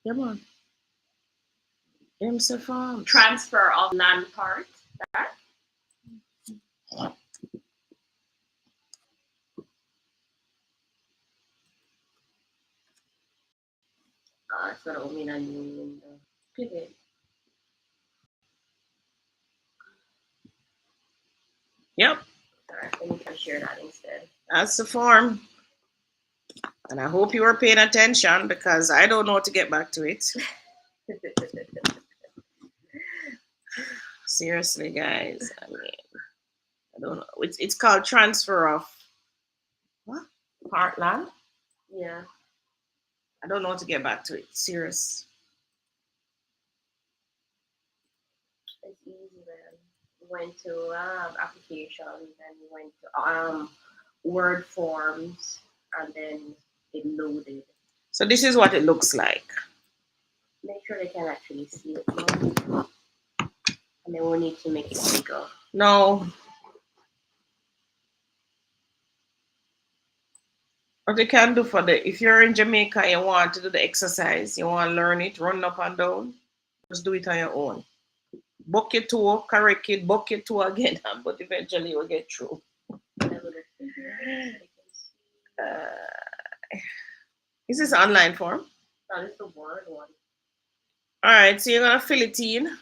Yeah, man. Farm. Transfer of land part. That. It's gonna open a new window. Pivot. Yep. All right, let me try to share that instead. That's the form. And I hope you were paying attention because I don't know how to get back to it. Seriously, guys. I mean, I don't know. It's called transfer of what? Part land? Yeah. I don't know how to get back to it. Serious. It's easy, man. Went to applications and went to Word forms and then it loaded. So this is what it looks like. Make sure they can actually see it now. And then we'll need to make it bigger. No. What you can do if you're in Jamaica and you want to do the exercise, you want to learn it, run up and down, just do it on your own. Book it to, correct it, book it to again, but eventually you'll get through. Is this an online form? No, this is the Word one. All right, so you're going to fill it in.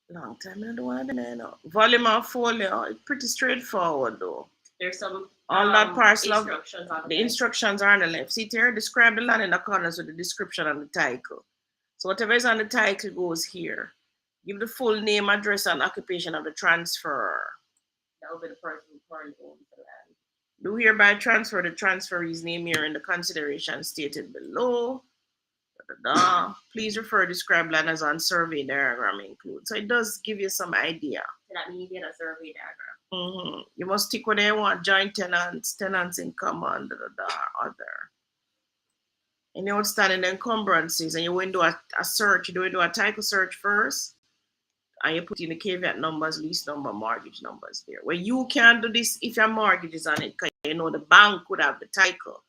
Long time I don't want to volume of folio. It's pretty straightforward though. There's some all that parcel instructions of on the instructions are on the left. See here, describe the land in the corners with the description and the title. So whatever is on the title goes here. Give the full name, address, and occupation of the transferor. That will be the person who currently owns the land. Do hereby transfer the transferee's name here in the consideration stated below. Please refer described land as on survey diagram include. So it does give you some idea. So that means you get a survey diagram. You must tick whether you want joint tenants, tenants in common, other. Any outstanding encumbrances, and you want to do a search, you do a title search first, and you put in the caveat numbers, lease number, mortgage numbers there. Where you can do this if your mortgage is on it, because you know the bank would have the title.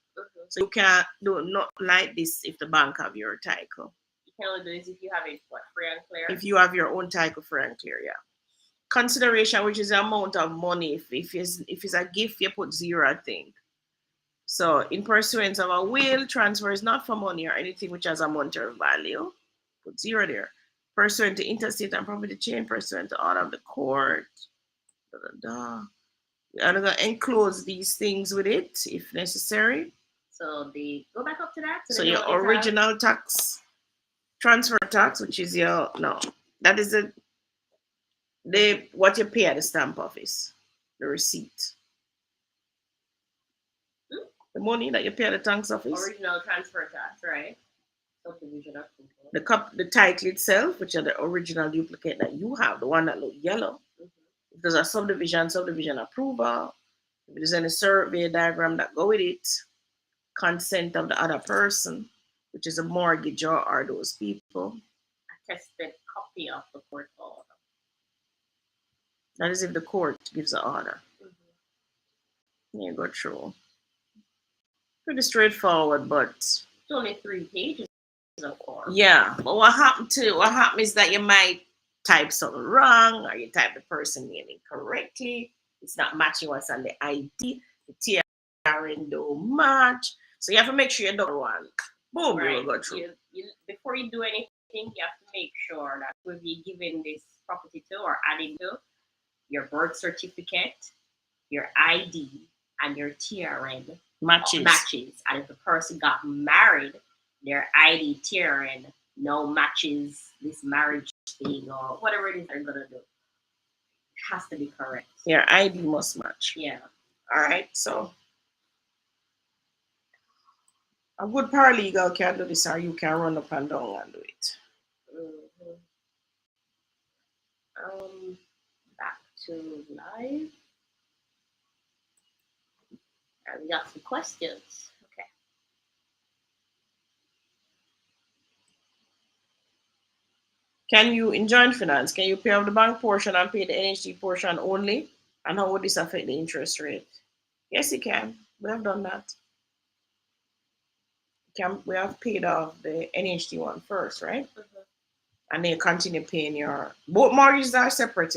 So you can't do not like this if the bank have your title. You can only do this if you have it free and clear. If you have your own title free and clear, yeah. Consideration, which is the amount of money. If it's a gift, you put 0, I think. So in pursuance of a will, transfer is not for money or anything which has a monetary value. Put 0 there. Pursuant to interstate and property chain, pursuant to order of the court. I'm going to enclose these things with it if necessary. So go back up to that. So your original tax, transfer tax, which is that is what you pay at the stamp office, the receipt. The money that you pay at the tax office. Original transfer tax, right? Subdivision approval. The title itself, which are the original duplicate that you have, the one that look yellow. If there's a subdivision approval, if there's any survey diagram that go with it, consent of the other person, which is a mortgagor or those people. Attested copy of the court order. That is if the court gives the order. You go through. Pretty straightforward, but it's only 3 pages of course. Yeah, but what happens is that you might type something wrong or you type the person name incorrectly. It's not matching what's on the ID. The TRN don't match. So you have to make sure you don't one. Boom, right. You will go through. before you do anything, you have to make sure that whoever you're giving this property to or adding to, your birth certificate, your ID, and your TRN matches. And if the person got married, their ID TRN no matches this marriage thing or whatever it is they're gonna do. It has to be correct. Your ID must match. Yeah. All right. So a good paralegal can do this, or you can run up and down and do it. Mm-hmm. Back to live. And we got some questions. Okay. Can you, in joint finance, can you pay off the bank portion and pay the NHT portion only? And how would this affect the interest rate? Yes, you can. We have done that. We have paid off the NHT one first, right? Mm-hmm. And then you continue paying your. Both mortgages are separate,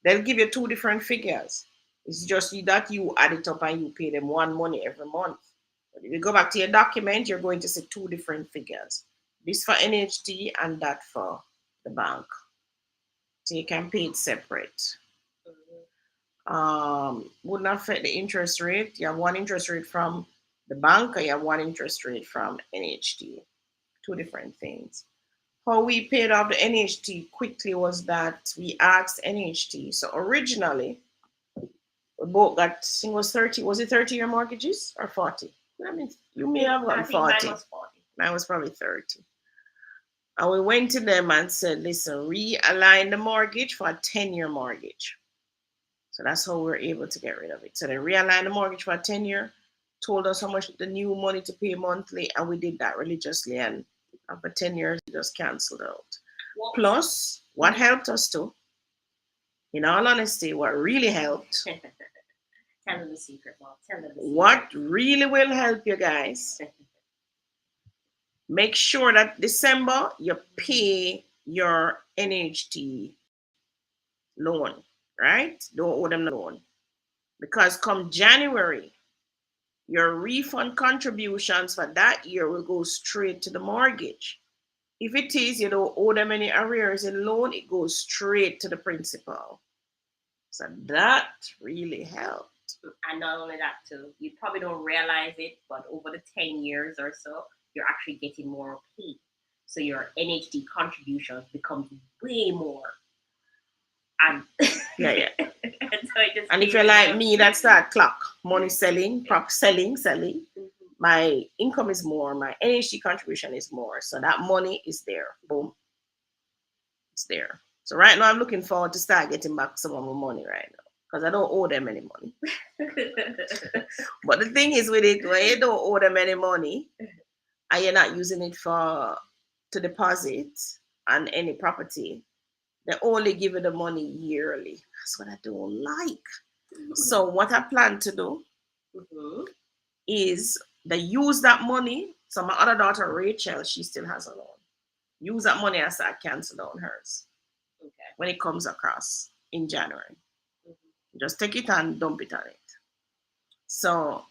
They'll give you two different figures. It's just that you add it up and you pay them one money every month. But if you go back to your document, you're going to see two different figures. This for NHT and that for the bank. So you can pay it separate. Wouldn't affect the interest rate. You have one interest rate from the bank, or you have one interest rate from NHT. Two different things. How we paid off the NHT quickly was that we asked NHT. So originally, we both got, I think it was 30, was it 30-year mortgages or 40? I mean, you may have gotten 40. Mine was 40. Mine was probably 30. And we went to them and said, listen, realign the mortgage for a 10-year mortgage. So that's how we were able to get rid of it. So they realigned the mortgage for a 10-year, told us how much the new money to pay monthly, and we did that religiously. And after 10 years, we just canceled out. What? Plus, what helped us too, in all honesty, what really helped. Tell them the secret, Mom. Tell them the secret. What really will help you guys, make sure that December you pay your NHT loan, right? Don't owe them the loan. Because come January, your refund contributions for that year will go straight to the mortgage. If it is you don't owe them any arrears in loan, it goes straight to the principal. So that really helped. And not only that too, you probably don't realize it, but over the 10 years or so, you're actually getting more paid. So your NHD contributions becomes way more. And yeah. And if you're like me, that's that clock. Money selling, selling. Mm-hmm. My income is more, my NHD contribution is more. So that money is there. Boom. It's there. So right now I'm looking forward to start getting back some of my money right now. Because I don't owe them any money. But the thing is with it, when you don't owe them any money and you're not using it to deposit on any property, they only give you the money yearly. That's what I don't like. So what I plan to do is they use that money. So my other daughter, Rachel, she still has a loan. Use that money as I cancel down hers. Okay. When it comes across in January. Just take it and dump it on it. So,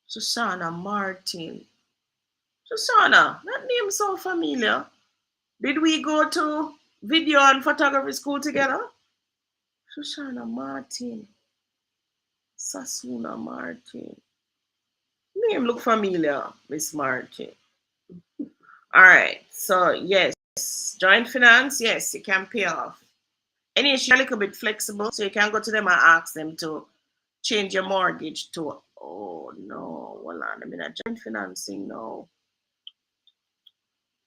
Susanna Martin. Susanna, that name so familiar. Did we go to video and photography school together? Susanna Martin. Sasuna Martin. Name look familiar, Miss Martin. All right. So, yes. Joint finance, yes, you can pay off. Any issue a little bit flexible, so you can go to them and ask them to change your mortgage to, oh no, hold on, I'm in a joint financing now.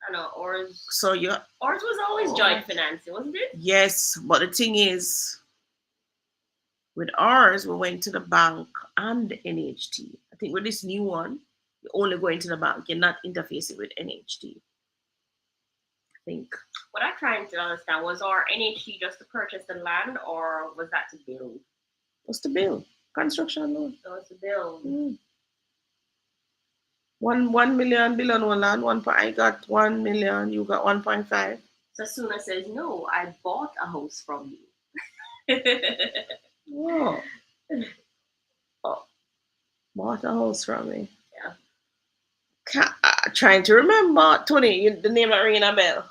I know, ours. So ours was always joint financing, wasn't it? Yes, but the thing is, with ours, we went to the bank and the NHT. I think with this new one, you're only going to the bank. You're not interfacing with NHT. I think. What I'm trying to understand, was our NHT just to purchase the land, or was that to build? What's the bill? Construction loan. So it's a bill. 1 million bill on one land. I got 1 million. You got 1.5. Sasuna says, "No, I bought a house from you." Oh. Bought a house from me. Yeah. Trying to remember. Tony, the name not ringing a bell.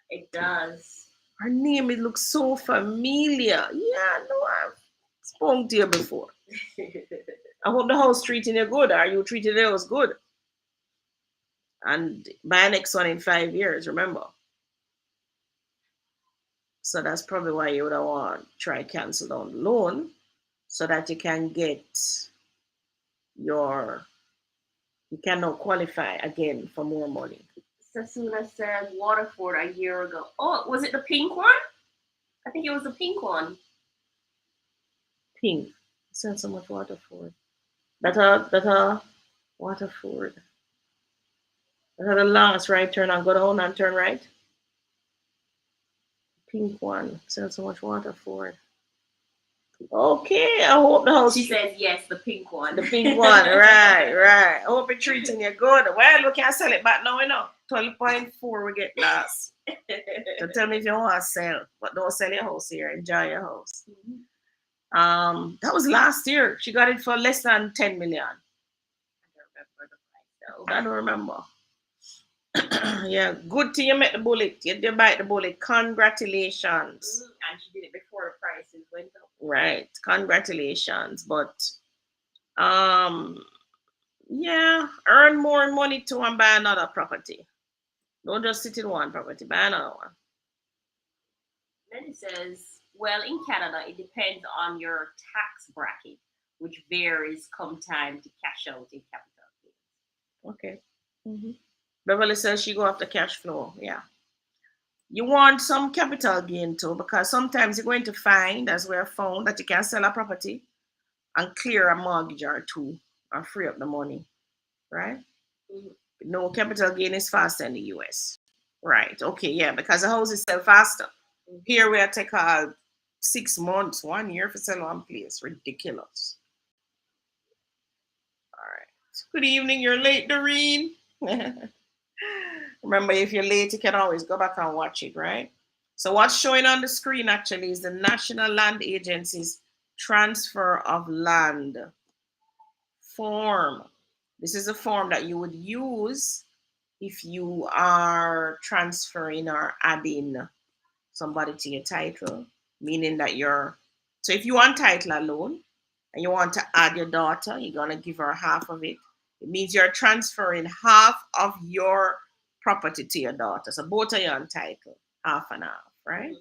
It does. Her name, it looks so familiar. Yeah, no, I've spoken to you before. I hope the house treating you good. Are you treating the house good? And buy next one in 5 years, remember. So that's probably why you would have want try cancel down the loan so that you can get your you can now qualify again for more money. Sasuna said Waterford a year ago. Oh, was it the pink one? I think it was the pink one. Pink. Send so much Waterford. That Waterford. That the last right turn and go down and turn right. Pink one. Send so much Waterford. Okay, I hope the house. She says yes, the pink one. The pink one, right. I hope it's treating you good. Well, we can't sell it back now, 12.4 we get last. So tell me if you want to sell, but don't sell your house here. Enjoy your house. That was last year. She got it for less than 10 million. I don't remember. Yeah, good thing you met the bullet. You did bite the bullet. Congratulations. And she did it before the prices went up. Right. Congratulations. But yeah, earn more money too and buy another property. Don't just sit in one property, buy another one. Then it says, well, in Canada, it depends on your tax bracket, which varies come time to cash out in capital gains. Okay. Beverly says she go after cash flow. Yeah. You want some capital gain too, because sometimes you're going to find, as we have found, that you can sell a property and clear a mortgage or two or free up the money, right? No, capital gain is faster in the US. Right. Okay. Yeah, because the houses sell faster. Here we are take 6 months, 1 year for sell one place. Ridiculous. All right. Good evening. You're late, Doreen. Remember, if you're late, you can always go back and watch it, right? So what's showing on the screen actually is the National Land Agency's transfer of land form. This is a form that you would use if you are transferring or adding somebody to your title, meaning that so if you want title alone and you want to add your daughter, you're going to give her half of it. It means you're transferring half of your property to your daughter. So both of you on title, half and half, right?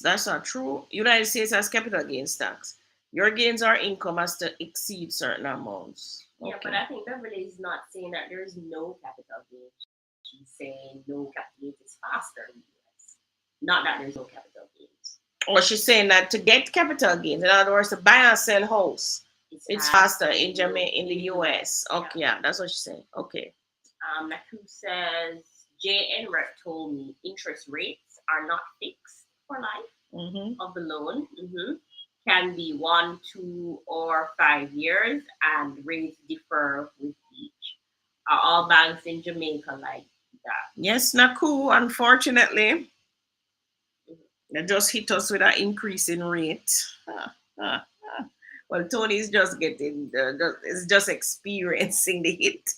That's not true. United States has capital gains tax. Your gains or income has to exceed certain amounts. Yeah, but I think Beverly is not saying that there is no capital gains. She's saying no capital gains is faster in the US. Not that there's no capital gains. Or she's saying that to get capital gains, in other words, to buy and sell house, it's faster in the US. Okay, yeah, that's what she's saying. Okay. Naku says JN Rep told me interest rates are not fixed for life of the loan. Can be 1, 2, or 5 years, and rates differ with each. Are all banks in Jamaica like that? Yes, Naku, unfortunately. They just hit us with an increase in rate. Well, Tony's just getting, is just experiencing the hit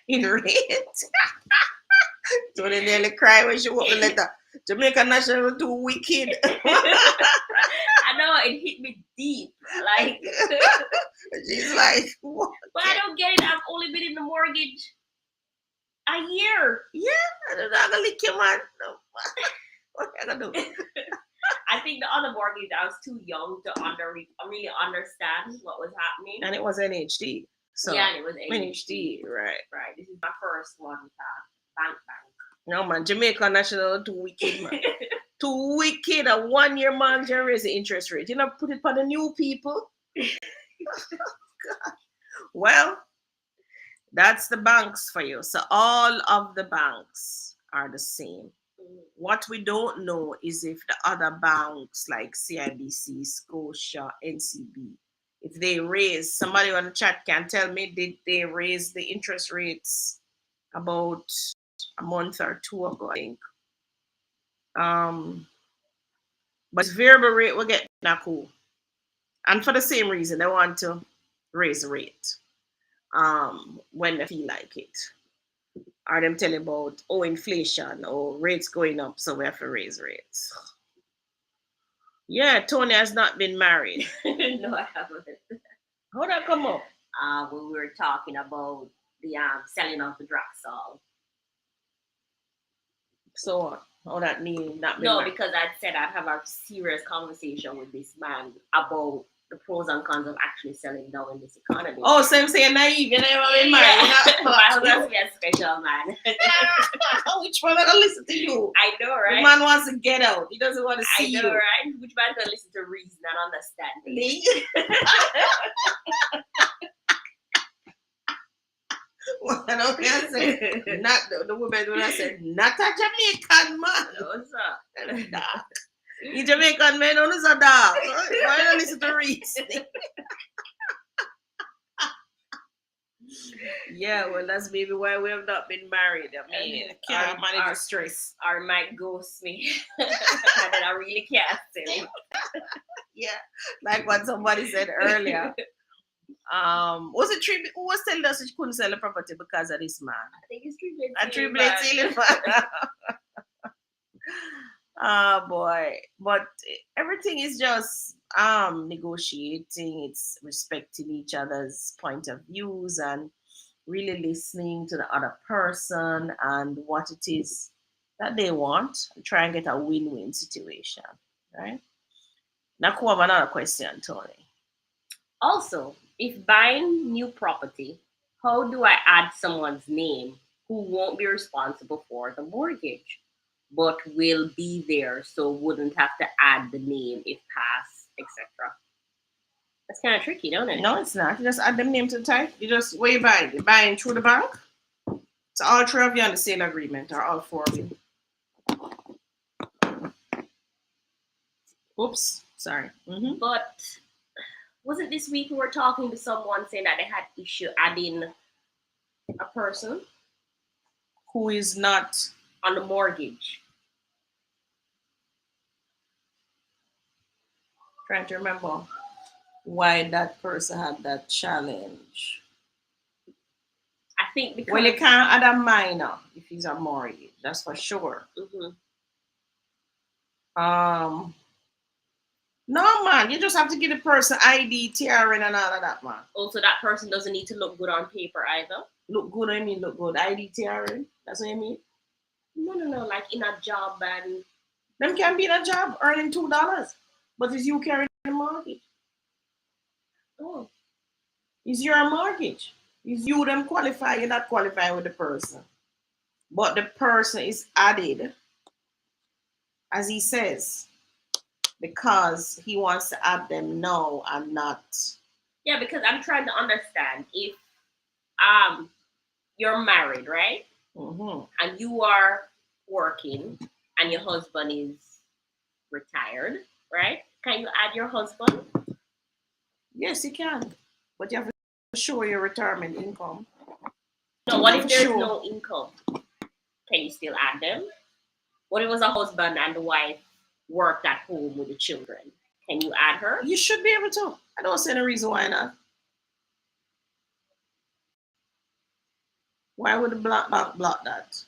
in rate. Tony nearly cried when she wrote the letter. Jamaica National too wicked. I know, it hit me deep. Like, she's like, what? But I don't get it. I've only been in the mortgage a year. Yeah, I'm not gonna lick your man. No. What am I gonna do? I think the other mortgage, I was too young to really understand what was happening. And it was NHD. So yeah, and it was NHD, right. Right. This is my first one with bank. No man, Jamaica National too wicked, man. Too wicked. A 1 year man can raise the interest rate. You know, put it for the new people. God. Well, that's the banks for you. So all of the banks are the same. What we don't know is if the other banks like CIBC, Scotia, NCB, if they raise, somebody on the chat can tell me, did they raise the interest rates about a month or two ago, I think. But variable rate will get Naku. And for the same reason, they want to raise the rate when they feel like it. Or them tell about, oh, inflation or rates going up, so we have to raise rates. Yeah, Tony has not been married. No, I haven't. How that come up? When we were talking about the selling of the Draxol. So how that mean not been No, married? because I said I'd have a serious conversation with this man about the pros and cons of actually selling down in this economy. Oh, so I'm saying naive, you never been married. My husband's be a special man. Which one gonna listen to you? I know, right? The man wants to get out. He doesn't want to see you. I know, right? Which man gonna listen to reason and understanding? What I don't say, not the woman when I said, not a Jamaican man. No, sir. The Jamaican man on is a dog. Why don't listen to Reese? Yeah, well, that's maybe why we have not been married. I mean, can't manage the stress. Or might ghost me. And then I really can't say. Yeah, like what somebody said earlier. Was it Tribute? Who was telling us she couldn't sell the property because of this man? I think it's Tribute. A Tribute ceiling man. Oh boy, but everything is just negotiating. It's respecting each other's point of views and really listening to the other person and what it is that they want and try and get a win-win situation, right? Now, I have another question, Tony. Also, if buying new property, how do I add someone's name who won't be responsible for the mortgage, but will be there, so wouldn't have to add the name if passed, etc.? That's kind of tricky, don't it? No, it's not. You just add them name to the title. You just, where you buying? You're buying through the bank? So all three of you on the same agreement, or all four of you? Oops, sorry. Mm-hmm. But wasn't this week we were talking to someone saying that they had issue adding a person Who is not on the mortgage? Trying to remember why that person had that challenge. I think because Well, you can't add a minor if he's a mortgage, that's for sure. No, man, you just have to give the person ID, TRN, and all of that, man. Also, that person doesn't need to look good on paper either. Look good, I mean look good. ID, TRN, that's what I mean? No, like in a job and... Them can be in a job earning $2, but it's you carrying the mortgage. Oh. It's your mortgage. It's you them qualify, you're not qualifying with the person. But the person is added, as he says, because he wants to add them now and not. Yeah, because I'm trying to understand if you're married, right? Mm-hmm. And you are working and your husband is retired, right? Can you add your husband? Yes, you can. But you have to show your retirement income. No, what if there's no income? Can you still add them? What if it was a husband and the wife worked at home with the children? Can you add her? You should be able to. I don't see any reason why not. Why would the block that?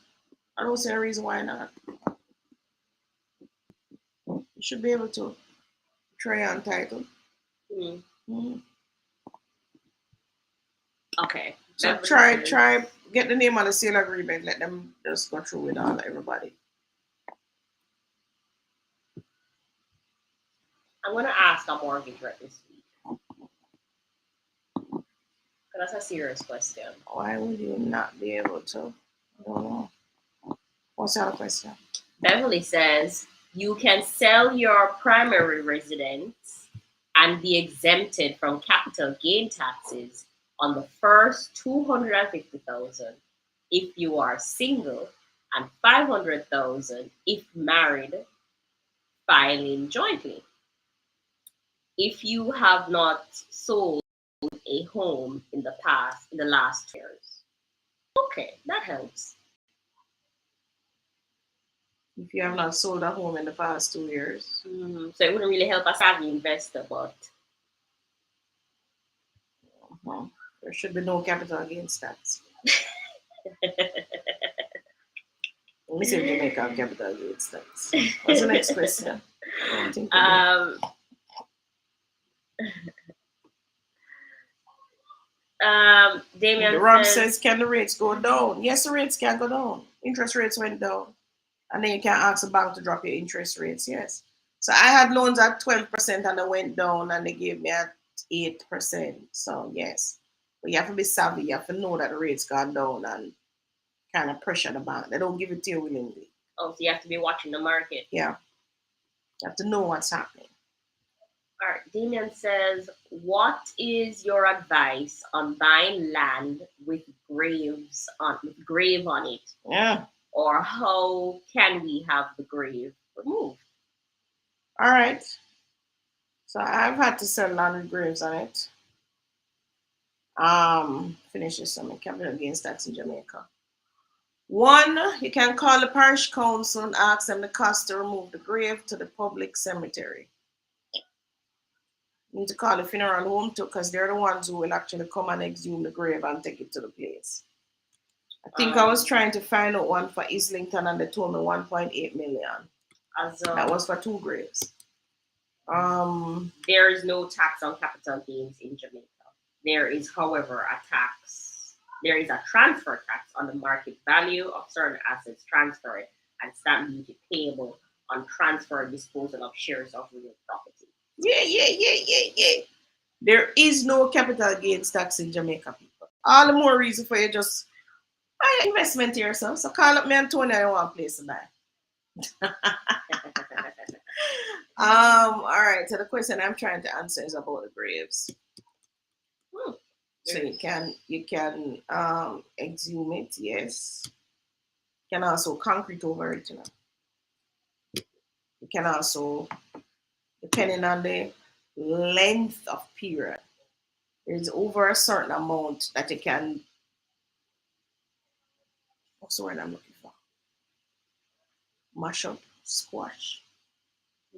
I don't see any reason why not. You should be able to. Try on title. Mm-hmm. Okay. So try get the name on the sale agreement. Let them just go through with all everybody. I'm gonna ask a mortgage rate this week. That's a serious question. Why would you not be able to? I don't know. What's the other question? Beverly says you can sell your primary residence and be exempted from capital gain taxes on the first $250,000 if you are single and $500,000 if married, filing jointly. If you have not sold a home in the last 2 years. Okay, that helps. If you have not sold a home in the past 2 years. So it wouldn't really help a savvy investor, but Well, there should be no capital gains tax. Let me see if Jamaica have capital gains tax. What's the next question? I don't think we do. Damien Rob says, says, can the rates go down? Yes, the rates can go down. Interest rates went down. And then you can ask the bank to drop your interest rates, yes. So I had loans at 12% and they went down and they gave me at 8%. So yes. But you have to be savvy. You have to know that the rates gone down and kind of pressure the bank. They don't give it to you willingly. oh, so you have to be watching the market. Yeah. You have to know what's happening. All right. Damien says, what is your advice on buying land with grave on it? Yeah. Or how can we have the grave removed? All right. So I've had to sell land with graves on it. Finish this summit. Capital gains tax in Jamaica. One, you can call the parish council and ask them the cost to remove the grave to the public cemetery. You need to call the funeral home too, because they're the ones who will actually come and exhume the grave and take it to the place. I think I was trying to find out one for Islington and they told me 1.8 million. That was for 2 graves. There is no tax on capital gains in Jamaica. There is, however, there is a transfer tax on the market value of certain assets transferred and stamp duty payable on transfer and disposal of shares of real property. Yeah. There is no capital gains tax in Jamaica, people. All the more reason for you just buy an investment here, yourself. So call up me and Tony, I want a place to buy. All right. So the question I'm trying to answer is about the graves. So you can exhume it, yes. You can also concrete over it, you know. You can also, depending on the length of period, there's over a certain amount that you can. What's the word I'm looking for? Mash up, squash.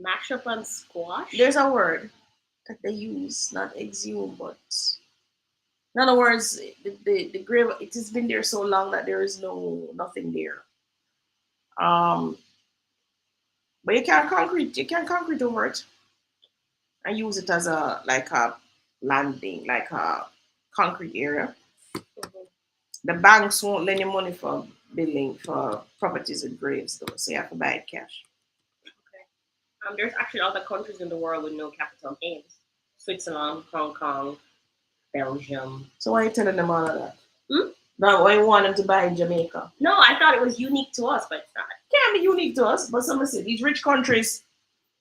Mash up and squash? There's a word that they use, not exhume, but in other words, the grave, it has been there so long that there is nothing there. But you can concrete over it and use it as a landing, like a concrete area. Mm-hmm. The banks won't lend you money for building for properties with graves though, so you have to buy it cash. Okay. There's actually other countries in the world with no capital gains. Switzerland, Hong Kong, Belgium. So why are you telling them all of that? Now why you want them to buy in Jamaica? No, I thought it was unique to us, but it's not. Can't be unique to us, but some say these rich countries,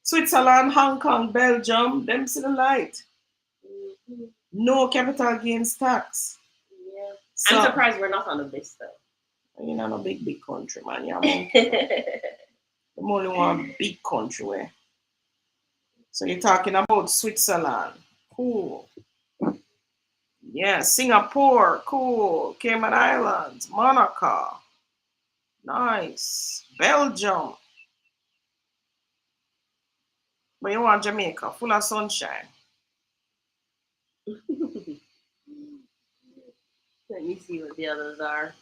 Switzerland, Hong Kong, Belgium, them see the light. Mm-hmm. No capital gains tax. Yeah. So, I'm surprised we're not on the list though. You're not a big country, man. You're only one big country where. So you're talking about Switzerland. Cool. Yeah, Singapore, cool. Cayman Islands, Monaco. Nice. Belgium. But you want Jamaica, full of sunshine. Let me see what the others are.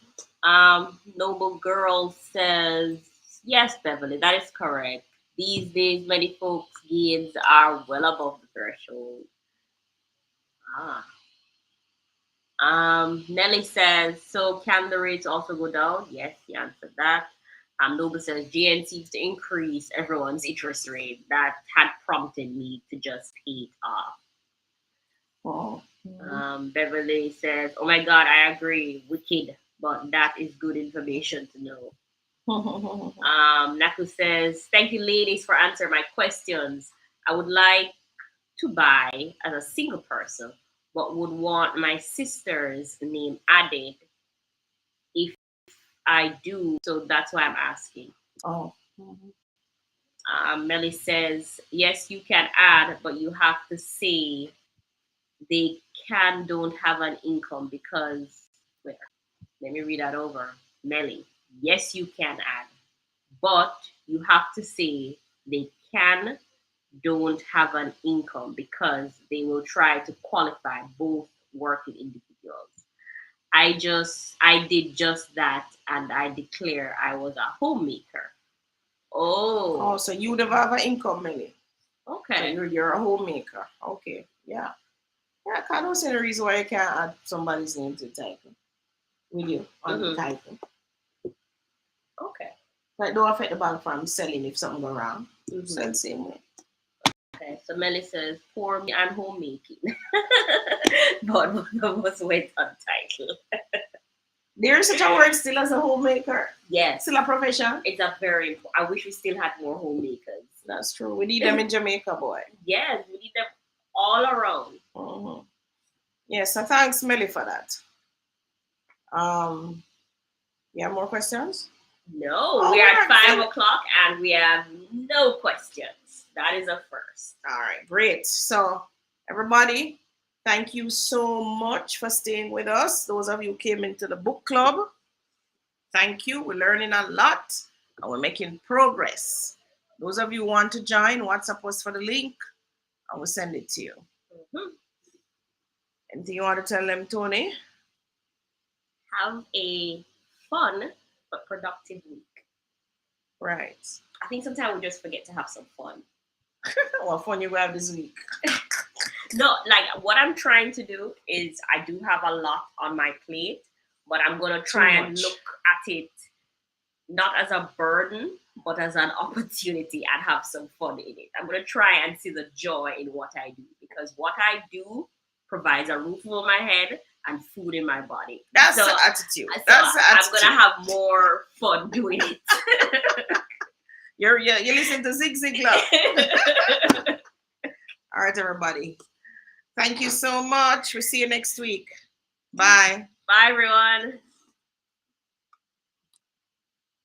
Noble Girl says, yes, Beverly, that is correct. These days, many folks' gains are well above the threshold. Nelly says, so can the rates also go down? Yes, he answered that. Noble says, GN seems to increase everyone's interest rate. That had prompted me to just pay it off. Oh. Beverly says, oh my God, I agree. Wicked, but that is good information to know. Naku says, thank you, ladies, for answering my questions. I would like to buy as a single person, but would want my sister's name added if I do. So that's why I'm asking. Oh. Melly says, yes, you can add, but you have to say they don't have an income because, wait, let me read that over. Melly, yes, you can add, but you have to say they don't have an income because they will try to qualify both working individuals. I did just that, and I declare I was a homemaker. Oh, Oh, so you never have an income, Millie. So okay. you're a homemaker. Okay. Yeah. Yeah, I don't see any reason why you can't add somebody's name to the title. With you on the Mm-hmm. title. Okay. Like don't affect the bank from selling if something go wrong. Mm-hmm. Sell same way. Okay. So Melly says, "Pour me and homemaking," but one of us went on title. There is such a word still as a homemaker. Yes, Still a profession. it's a very important. I wish we still had more homemakers. That's true. We need them in Jamaica, boy. Yes, we need them all around. Mm-hmm. Yes, so thanks, Millie, for that. Um, you have more questions? No, Oh, we're at we're at 5 o'clock and we have no questions. That is a first. All right, great. So, everybody, thank you so much for staying with us. Those of you who came into the book club, thank you. We're learning a lot and we're making progress. Those of you who want to join, WhatsApp us for the link. I will send it to you. Mhm. Anything you want to tell them, Tony? Have a fun but productive week. Right. I think sometimes we just forget to have some fun. What fun you will have this week? No, like what I'm trying to do is I do have a lot on my plate, but I'm gonna try and look at it not as a burden, but as an opportunity and have some fun in it. I'm gonna try and see the joy in what I do because what I do provides a roof over my head and food in my body. That's so, the attitude. so That's the I'm attitude. gonna have more fun doing it. You listen to Zig Ziglar. All right, everybody. Thank you so much. We'll see you next week. Bye. Bye, everyone.